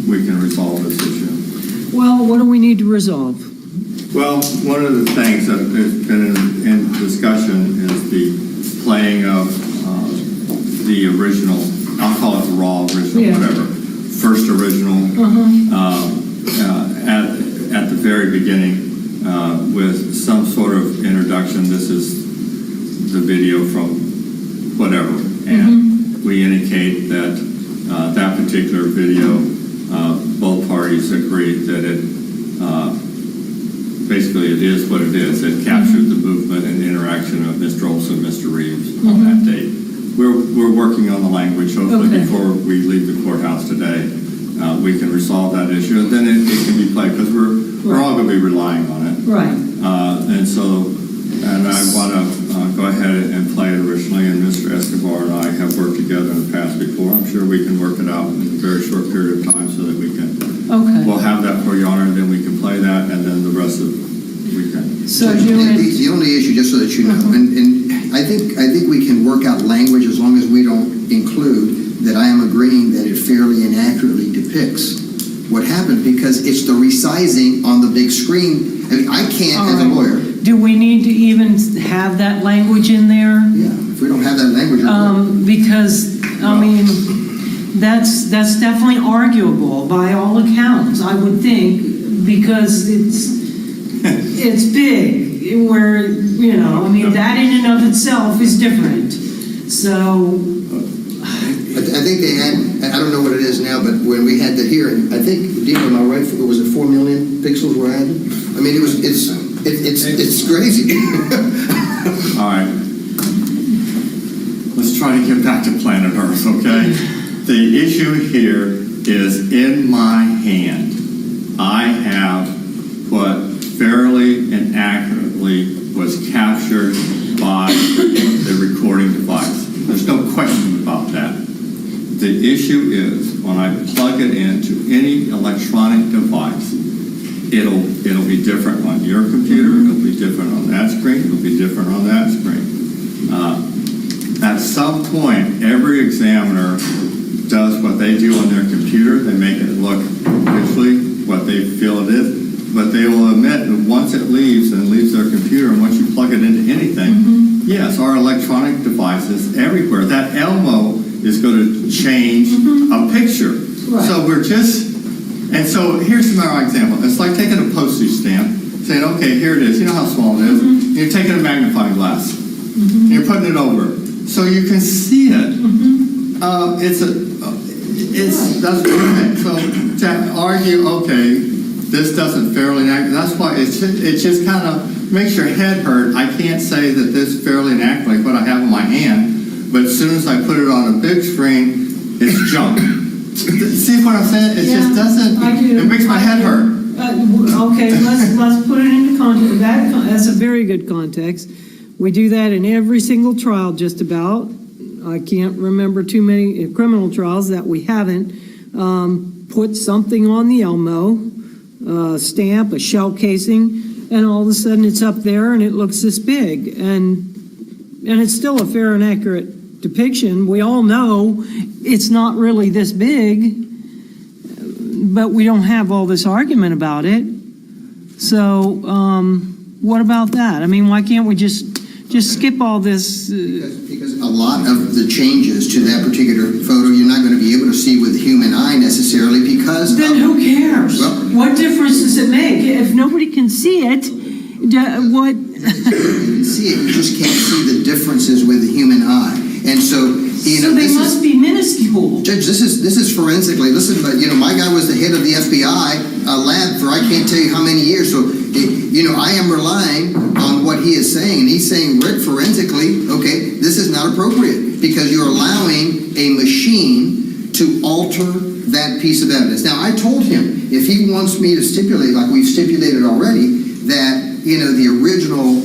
we can resolve this issue.
well, what do we need to resolve?
Well, one of the things that has been in discussion is the playing of the original, I'll call it raw original, whatever, first original, at the very beginning, with some sort of introduction. This is the video from whatever, and we indicate that that particular video, both parties agreed that it basically it is what it is. It captured the movement and interaction of Mr. Olsen and Mr. Reeves on that date. We're working on the language. Hopefully before we leave the courthouse today, we can resolve that issue, and then it can be played, because we're all going to be relying on it.
Right.
And I want to go ahead and play it originally, and Mr. Escobar and I have worked together in the past before. I'm sure we can work it out in a very short period of time so that we can, we'll have that for your honor, and then we can play that, and then the rest of the weekend.
So
The only issue, just so that you know, and I think we can work out language as long as we don't include that I am agreeing that it fairly and accurately depicts what happened, because it's the resizing on the big screen. I mean, I can't, as a lawyer.
Do we need to even have that language in there?
Yeah, if we don't have that language.
Because, I mean, that's definitely arguable by all accounts, I would think, because it's big, where, I mean, that in and of itself is different. So,
I think they had, I don't know what it is now, but when we had the hearing, I think, Dean, am I right, was it 4 million pixels were added? I mean, it's It's crazy.
All right. Let's try to get back to planet Earth, okay? The issue here is in my hand. I have what fairly and accurately was captured by the recording device. There's no question about that. The issue is when I plug it into any electronic device, it'll be different on your computer, it'll be different on that screen, it'll be different on that screen. At some point, every examiner does what they do on their computer. They make it look visually what they feel it is, but they will admit that once it leaves their computer, and once you plug it into anything, yes, our electronic devices everywhere, that Elmo is going to change a picture.
Right.
So we're just, and so here's my example. It's like taking a postage stamp, saying, okay, here it is. You know how small it is. And you're taking a magnifying glass. And you're putting it over so you can see it. That's perfect. So to argue, okay, this doesn't fairly act. That's why it just kind of makes your head hurt. I can't say that this fairly and act like what I have in my hand, but as soon as I put it on a big screen, it's junk. See what I'm saying? It just doesn't.
I do.
It makes my head hurt.
Okay, let's put it into context. That's a very good context. We do that in every single trial, just about. I can't remember too many criminal trials that we haven't put something on the Elmo, stamp, a shell casing, and all of a sudden it's up there and it looks this big. And it's still a fair and accurate depiction. We all know it's not really this big, but we don't have all this argument about it. So what about that? I mean, why can't we just skip all this?
Because a lot of the changes to that particular photo, you're not going to be able to see with the human eye necessarily because...
Then who cares?
Well,
what difference does it make? If nobody can see it, what...
You can see it, you just can't see the differences with the human eye. And so,
So they must be minuscule.
Judge, this is forensically. Listen, but my guy was the head of the FBI lab for I can't tell you how many years. So, I am relying on what he is saying, and he's saying, Rick, forensically, okay, this is not appropriate because you're allowing a machine to alter that piece of evidence. Now, I told him if he wants me to stipulate, like we've stipulated already, that the original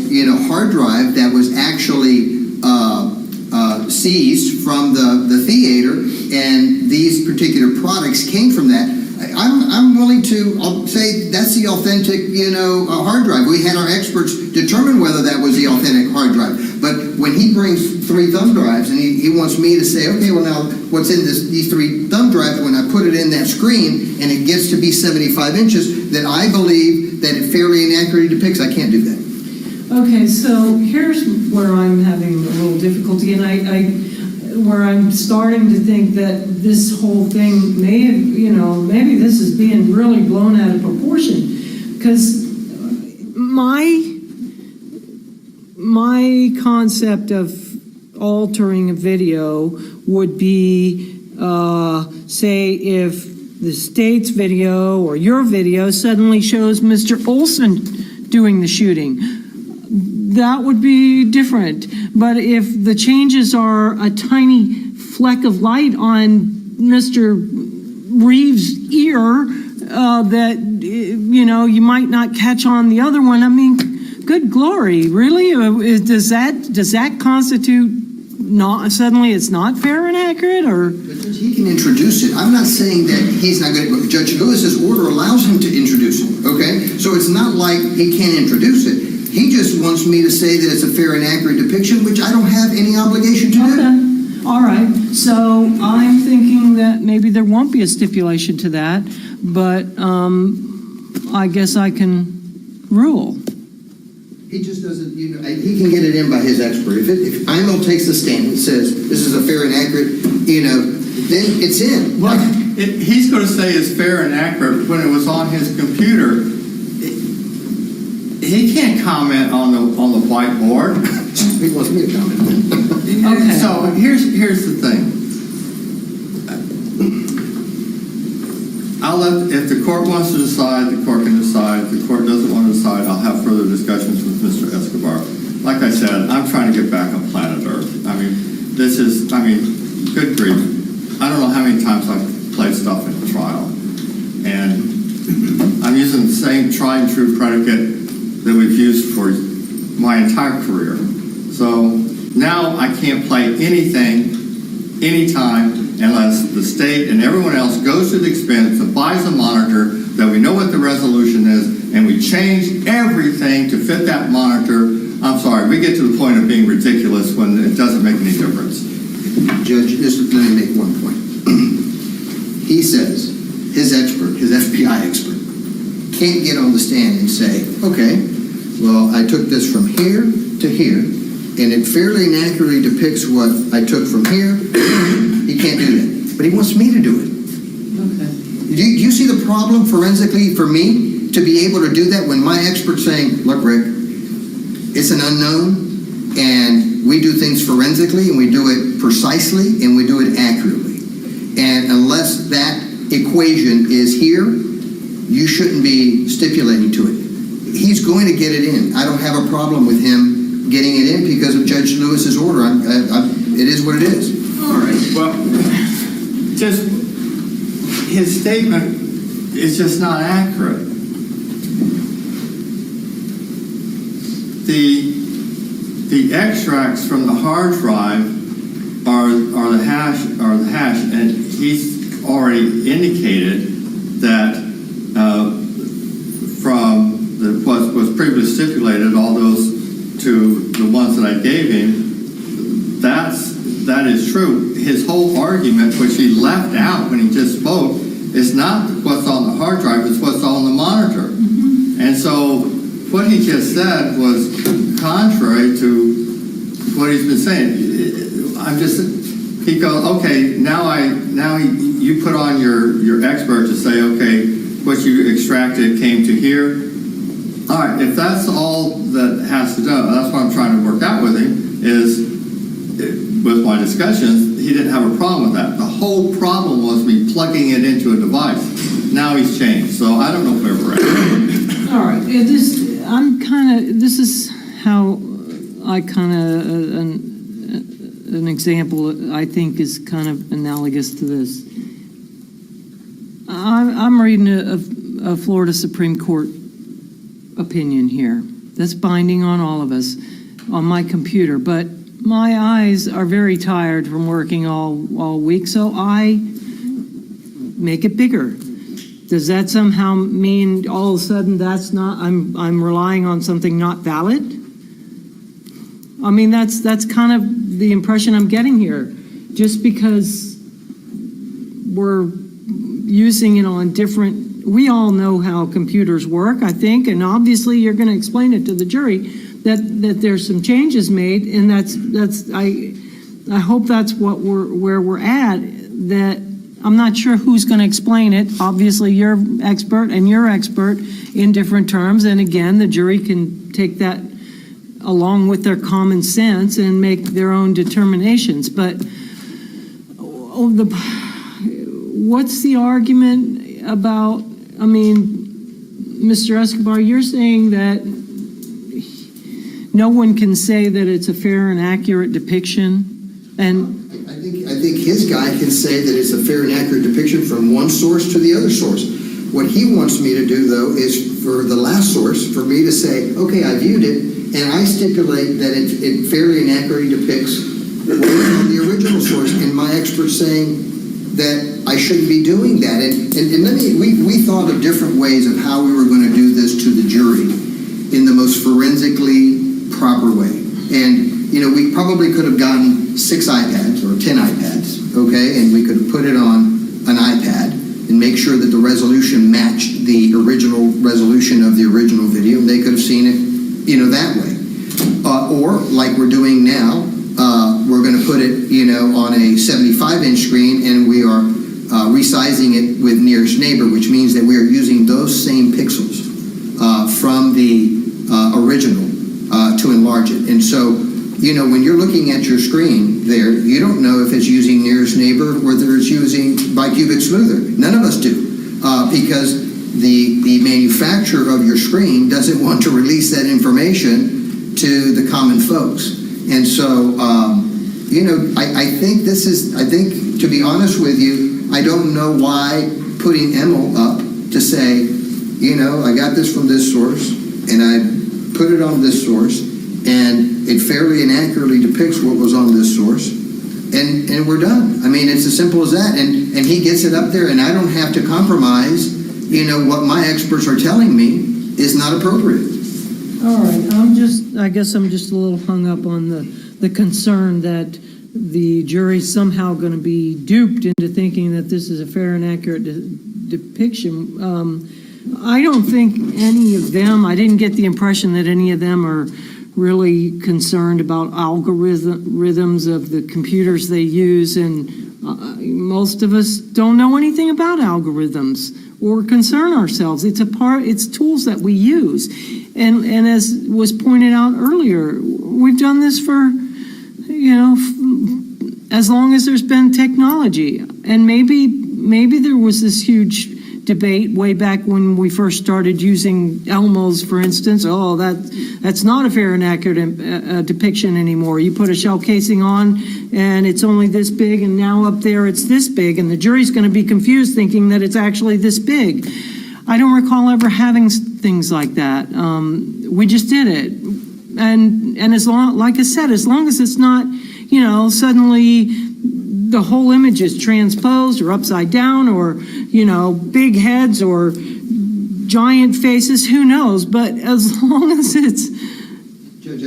hard drive that was actually seized from the theater, and these particular products came from that. I'm willing to. I'll say that's the authentic, hard drive. We had our experts determine whether that was the authentic hard drive. But when he brings 3 thumb drives and he wants me to say, okay, well now what's in these 3 thumb drives? When I put it in that screen and it gets to be 75 inches, that I believe that it fairly and accurately depicts. I can't do that.
Okay, so here's where I'm having a little difficulty, and where I'm starting to think that this whole thing may have, maybe this is being really blown out of proportion, because my concept of altering a video would be, say, if the state's video or your video suddenly shows Mr. Olsen doing the shooting. That would be different. But if the changes are a tiny fleck of light on Mr. Reeves' ear that, you might not catch on the other one, I mean, good glory, really? Does that constitute suddenly it's not fair and accurate, or?
He can introduce it. I'm not saying that he's not going to. Judge Lewis's order allows him to introduce it, okay? So it's not like he can't introduce it. He just wants me to say that it's a fair and accurate depiction, which I don't have any obligation to do.
Okay. All right. So I'm thinking that maybe there won't be a stipulation to that, but I guess I can rule.
He just doesn't, he can get it in by his expert. If IMO takes the stand and says this is a fair and accurate, then it's in.
Look, he's going to say it's fair and accurate when it was on his computer. He can't comment on the whiteboard.
He wants me to comment.
Okay.
So here's the thing. if the court wants to decide, the court can decide. If the court doesn't want to decide, I'll have further discussions with Mr. Escobar. Like I said, I'm trying to get back on planet Earth. Good grief. I don't know how many times I've played stuff in a trial. And I'm using the same tried and true predicate that we've used for my entire career. So now I can't play anything, anytime, unless the state and everyone else goes to the expense and buys a monitor that we know what the resolution is, and we change everything to fit that monitor. I'm sorry, we get to the point of being ridiculous when it doesn't make any difference.
Judge, just let me make one point. He says his expert, his FBI expert, can't get on the stand and say, okay, well, I took this from here to here, and it fairly and accurately depicts what I took from here. He can't do that. But he wants me to do it.
Okay.
Do you see the problem forensically for me to be able to do that when my expert's saying, look, Rick, it's an unknown, and we do things forensically, and we do it precisely, and we do it accurately. And unless that equation is here, you shouldn't be stipulating to it. He's going to get it in. I don't have a problem with him getting it in because of Judge Lewis's order. It is what it is.
All right. Well, just his statement is just not accurate. The extracts from the hard drive are the hash, and he's already indicated that from what was previously stipulated, all those to the ones that I gave him, that is true. His whole argument, which he left out when he just spoke, is not what's on the hard drive, it's what's on the monitor. Mm-hmm. And so what he just said was contrary to what he's been saying. He goes, okay, now you put on your expert to say, okay, what you extracted came to here. All right, if that's all that has to do, that's what I'm trying to work out with him, is with my discussions, he didn't have a problem with that. The whole problem was me plugging it into a device. Now he's changed, so I don't know where we're at.
All right, this is how I kind of, an example I think is kind of analogous to this. I'm reading a Florida Supreme Court opinion here. That's binding on all of us on my computer, but my eyes are very tired from working all week, so I make it bigger. Does that somehow mean all of a sudden that's not, I'm relying on something not valid? I mean, that's kind of the impression I'm getting here. Just because we're using it on different, we all know how computers work, I think, and obviously you're going to explain it to the jury that there's some changes made, and I hope that's where we're at, that I'm not sure who's going to explain it. Obviously, you're expert and you're expert in different terms, and again, the jury can take that along with their common sense and make their own determinations. But what's the argument about, I mean, Mr. Escobar, you're saying that no one can say that it's a fair and accurate depiction, and
I think his guy can say that it's a fair and accurate depiction from one source to the other source. What he wants me to do, though, is for the last source, for me to say, okay, I viewed it, and I stipulate that it fairly and accurately depicts what was on the original source, and my expert saying that I shouldn't be doing that. And we thought of different ways of how we were going to do this to the jury in the most forensically proper way. And, you know, we probably could have gotten 6 iPads or 10 iPads, okay, and we could have put it on an iPad and make sure that the resolution matched the original resolution of the original video, and they could have seen it, you know, that way. Or, like we're doing now, we're going to put it, you know, on a 75-inch screen, and we are resizing it with nearest neighbor, which means that we are using those same pixels from the original to enlarge it. And so, you know, when you're looking at your screen there, you don't know if it's using nearest neighbor or whether it's using bicubic smoother. None of us do. because the manufacturer of your screen doesn't want to release that information to the common folks. And so, I think, to be honest with you, I don't know why putting Emil up to say, I got this from this source, and I put it on this source, and it fairly and accurately depicts what was on this source, and we're done. I mean, it's as simple as that, and he gets it up there, and I don't have to compromise, what my experts are telling me is not appropriate.
All right, I guess I'm just a little hung up on the concern that the jury's somehow going to be duped into thinking that this is a fair and accurate depiction. I don't think any of them, I didn't get the impression that any of them are really concerned about algorithms of the computers they use, and most of us don't know anything about algorithms or concern ourselves. It's tools that we use. And as was pointed out earlier, we've done this for, as long as there's been technology. And maybe there was this huge debate way back when we first started using Elmos, for instance. Oh, that's not a fair and accurate depiction anymore. You put a shell casing on and it's only this big, and now up there it's this big, and the jury's going to be confused thinking that it's actually this big. I don't recall ever having things like that. We just did it. And as long, like I said, as long as it's not, suddenly the whole image is transposed or upside down, or, big heads or giant faces, who knows? But as long as it's...
Judge,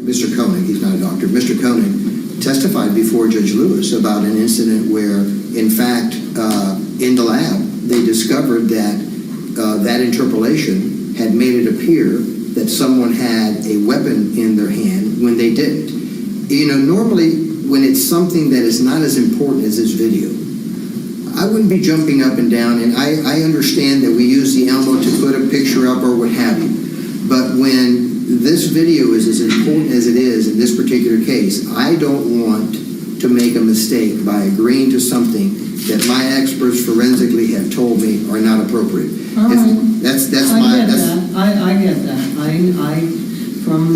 Mr. Koenig, he's not a doctor, Mr. Koenig testified before Judge Lewis about an incident where, in fact, in the lab, they discovered that that interpolation had made it appear that someone had a weapon in their hand when they didn't. Normally, when it's something that is not as important as this video, I wouldn't be jumping up and down, and I understand that we use the Elmo to put a picture up or what have you, but when this video is as important as it is in this particular case, I don't want to make a mistake by agreeing to something that my experts forensically have told me are not appropriate.
All right.
That's
I get that. From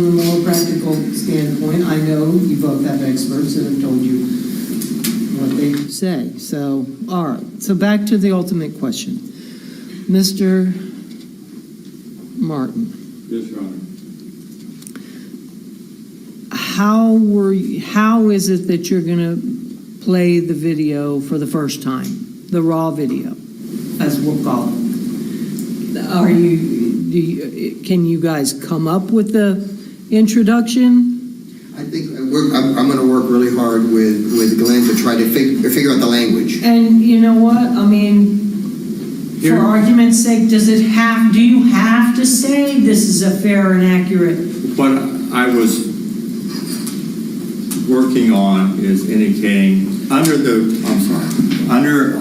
a more practical standpoint, I know you both have experts that have told you what they say. So, all right. So back to the ultimate question. Mr. Martin.
Yes, Your Honor.
How is it that you're going to play the video for the first time, the raw video, as we'll call it? Can you guys come up with the introduction?
I think I'm going to work really hard with Glenn to try to figure out the language.
And you know what? I mean, for argument's sake, do you have to say this is a fair and accurate?
What I was working on is indicating under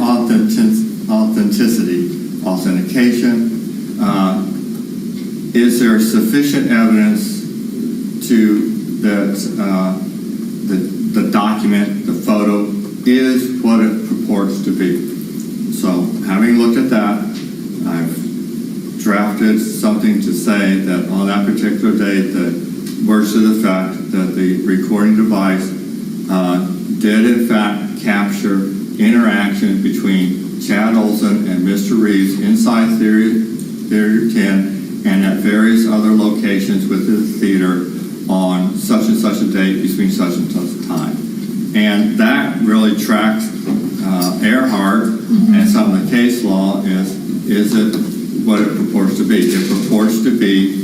authenticity, authentication, is there sufficient evidence that the document, the photo, is what it purports to be? So, having looked at that, I've drafted something to say that on that particular date, that words to the fact that the recording device did in fact capture interaction between Chad Oulson and Mr. Reeves inside Theater 10 and at various other locations within the theater on such and such a date between such and such a time. And that really tracks Earhart and some of the case law is it what it purports to be. It purports to be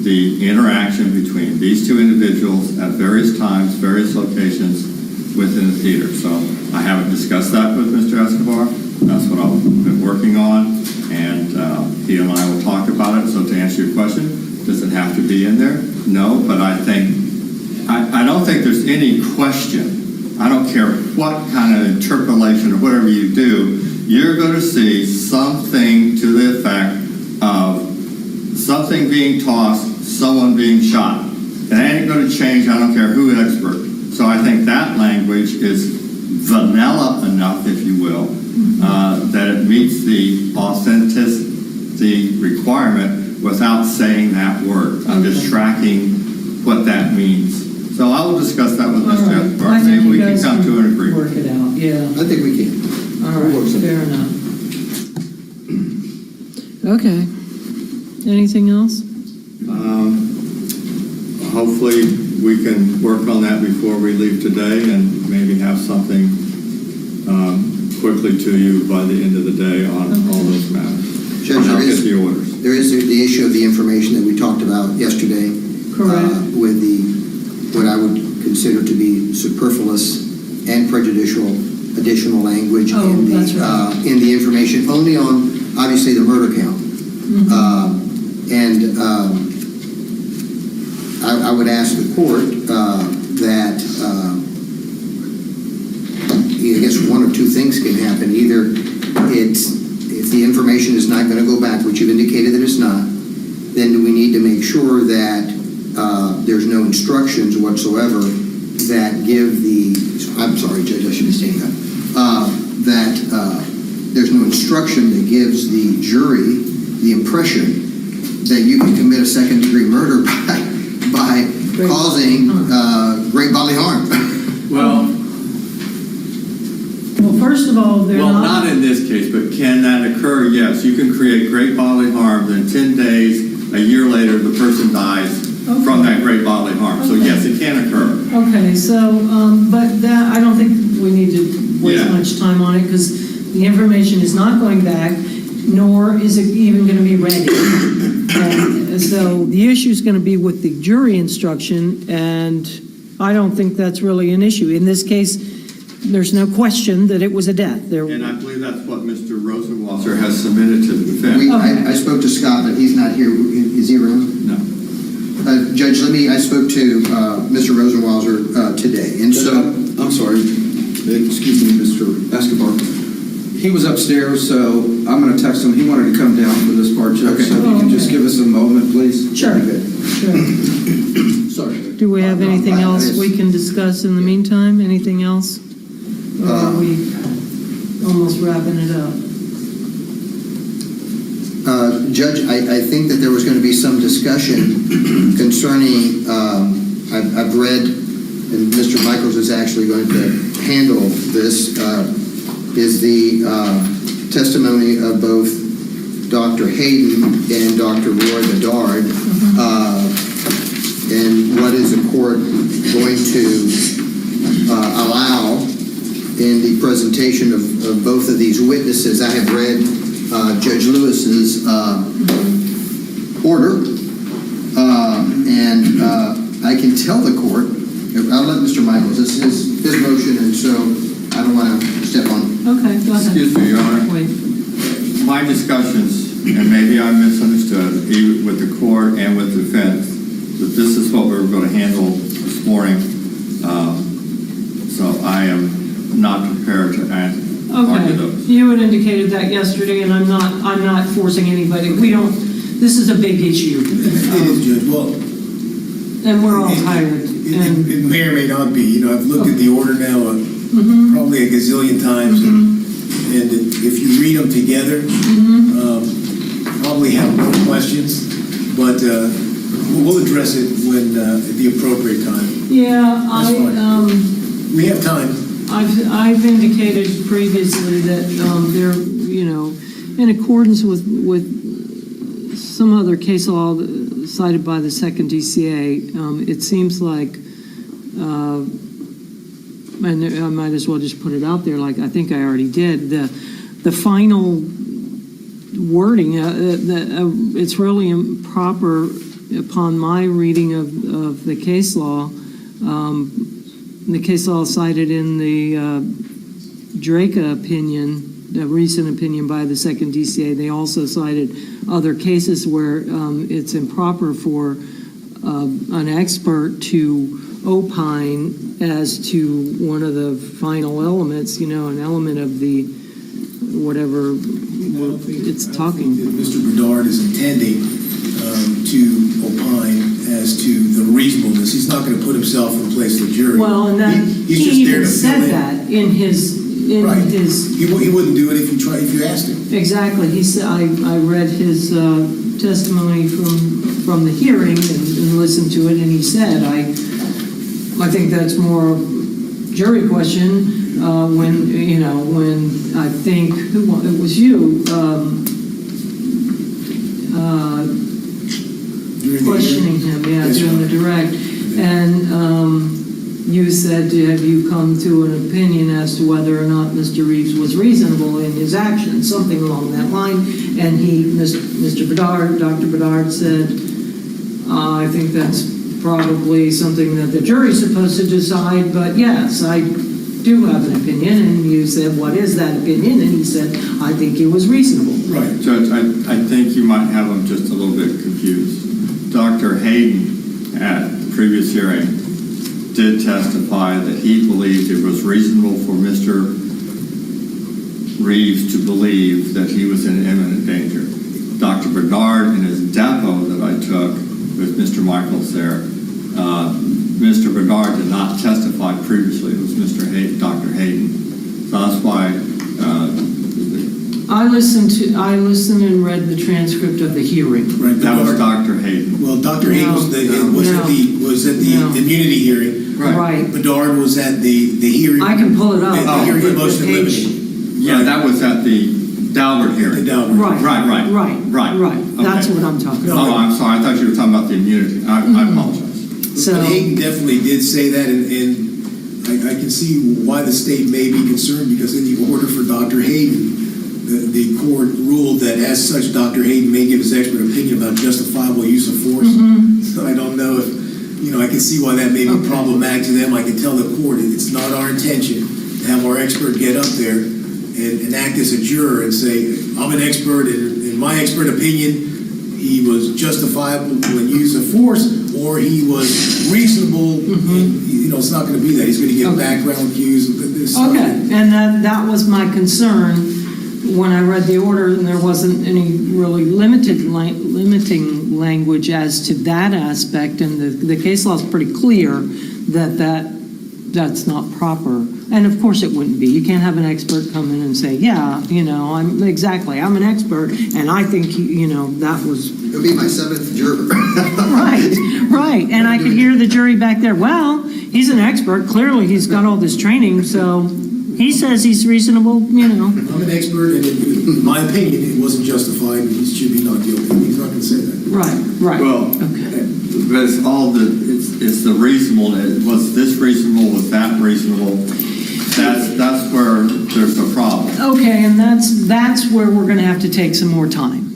the interaction between these two individuals at various times, various locations within the theater. So I haven't discussed that with Mr. Escobar. That's what I've been working on, and he and I will talk about it. So to answer your question, does it have to be in there? No, but I don't think there's any question. I don't care what kind of interpolation or whatever you do, you're going to see something to the effect of something being tossed, someone being shot. That ain't going to change, I don't care who expert. So I think that language is vanilla enough, if you will, that it meets the authenticity requirement without saying that word. I'm just tracking what that means. So I will discuss that with Mr. Epstein. Maybe we can come to an agreement.
Work it out, yeah.
I think we can.
All right, fair enough. Okay. Anything else?
Hopefully, we can work on that before we leave today and maybe have something quickly to you by the end of the day on all those matters.
Judge,
And I'll get the orders.
there is the issue of the information that we talked about yesterday.
Correct.
With what I would consider to be superfluous and prejudicial additional language
That's right.
in the information, only on, obviously, the murder count. I would ask the court that, I guess one of two things can happen. Either if the information is not going to go back, which you've indicated that it's not, then we need to make sure that there's no instructions whatsoever that give I'm sorry, Judge, I should be saying that. That there's no instruction that gives the jury the impression that you can commit a second-degree murder by causing great bodily harm.
Well,
First of all, they're
not in this case, but can that occur? Yes, you can create great bodily harm, then 10 days, a year later, the person dies from that great bodily harm. So yes, it can occur.
Okay, so, but that, I don't think we need to waste much time on it, because the information is not going back, nor is it even going to be ready. And so the issue is going to be with the jury instruction, and I don't think that's really an issue. In this case, there's no question that it was a death.
And I believe that's what Mr. Rosenwasser has submitted to the defense.
I spoke to Scott, but he's not here. Is he around?
No.
Judge, I spoke to Mr. Rosenwasser today, and so...
I'm sorry, excuse me, Mr. Escobar. He was upstairs, so I'm going to text him. He wanted to come down for this part, Judge,
Okay.
so if you can just give us a moment, please.
Sure.
Sorry.
Do we have anything else we can discuss in the meantime? Anything else? Or are we almost wrapping it up?
Judge, I think that there was going to be some discussion concerning, I've read, and Mr. Michaels is actually going to handle this, is the testimony of both Dr. Hayden and Dr. Roy Bedard, and what is the court going to allow in the presentation of both of these witnesses. I have read Judge Lewis's order, and I can tell the court, I'll let Mr. Michaels, this is his motion, and so I don't want to step on.
Okay, go ahead.
Excuse me, Your Honor.
Wait.
My discussions, and maybe I misunderstood, even with the court and with defense, that this is what we were going to handle this morning. So I am not prepared to argue those.
You had indicated that yesterday, and I'm not forcing anybody. This is a big issue.
It is, Judge. Well,
And we're all tired. And
it may or may not be. I've looked at the order now probably a gazillion times, and if you read them together, probably have more questions, but we'll address it when at the appropriate time.
yeah,
We have time.
I've indicated previously that there, in accordance with some other case law cited by the second DCA, it seems like, and I might as well just put it out there, like I think I already did, the final wording, it's really improper upon my reading of the case law. The case law cited in the Draca opinion, the recent opinion by the second DCA, they also cited other cases where it's improper for an expert to opine as to one of the final elements, an element of the whatever it's talking.
That Mr. Bedard is intending to opine as to the reasonableness. He's not going to put himself in place of the jury.
Well, and that,
He's
he
just there
even
to
said
fill in.
that in his,
Right. He wouldn't do it if you asked him.
exactly, he said, I read his testimony from the hearing and listened to it, and he said, I think that's more jury question, when I think, it was you,
During the
questioning
hearing.
him,
That's
during the
right.
direct. And you said, have you come to an opinion as to whether or not Mr. Reeves was reasonable in his actions, something along that line? And Mr. Bedard, Dr. Bedard said, I think that's probably something that the jury's supposed to decide, but yes, I do have an opinion. And you said, what is that opinion? And he said, I think he was reasonable.
Right.
Judge, I think you might have them just a little bit confused. Dr. Hayden at the previous hearing did testify that he believed it was reasonable for Mr. Reeves to believe that he was in imminent danger. Dr. Bedard, in his depo that I took with Mr. Michaels there, Mr. Bedard did not testify previously. It was Dr. Hayden. So that's why
I listened and read the transcript of the hearing.
Right.
that was Dr. Hayden.
Well, Dr. Hayden was at the
No.
immunity hearing.
Right.
Bedard was at the hearing.
I can pull it up.
The hearing of motion
The page.
limiting.
Yeah, that was at the Daubert hearing.
The Daubert.
Right.
Right.
That's
Okay.
what I'm talking
No.
about.
Oh, I'm sorry. I thought you were talking about the immunity. I apologize.
So,
But Hayden definitely did say that, and I can see why the state may be concerned, because in the order for Dr. Hayden, the court ruled that as such, Dr. Hayden may give his expert opinion about justifiable use of force. So I don't know if, I can see why that may be problematic to them. I can tell the court it's not our intention to have our expert get up there and act as a juror and say, I'm an expert, and in my expert opinion, he was justifiable in use of force, or he was reasonable. It's not going to be that. He's going to give
Okay.
background cues.
okay, and that was my concern when I read the order, and there wasn't any really limiting language as to that aspect, and the case law is pretty clear that's not proper. And of course it wouldn't be. You can't have an expert come in and say, I'm an expert, and I think, that was
It'll be my seventh juror.
right. And I could hear the jury back there, well, he's an expert. Clearly he's got all this training, so he says he's reasonable,
I'm an expert, and in my opinion, it wasn't justified, and he should be not guilty. He's not going to say that.
Right.
Well,
Okay.
but it's the reasonableness. Was this reasonable? Was that reasonable? That's where there's the problem.
Okay, and that's where we're going to have to take some more time.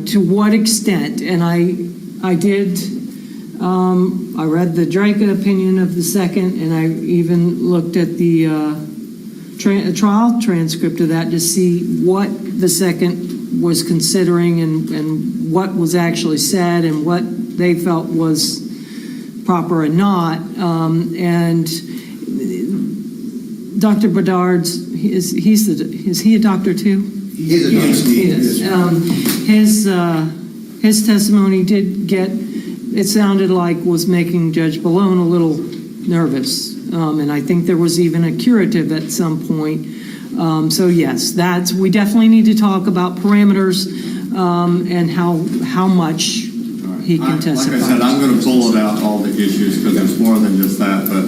To what extent, and I did, I read the Draca opinion of the second, and I even looked at the trial transcript of that to see what the second was considering and what was actually said and what they felt was proper and not. And Dr. Bedard's, is he a doctor too?
He's a
He is. His testimony did get, it sounded like was making Judge Ballone a little nervous. And I think there was even a curative at some point. So yes, we definitely need to talk about parameters and how much he can testify.
Like I said, I'm going to pull it out all the issues because there's more than just that. But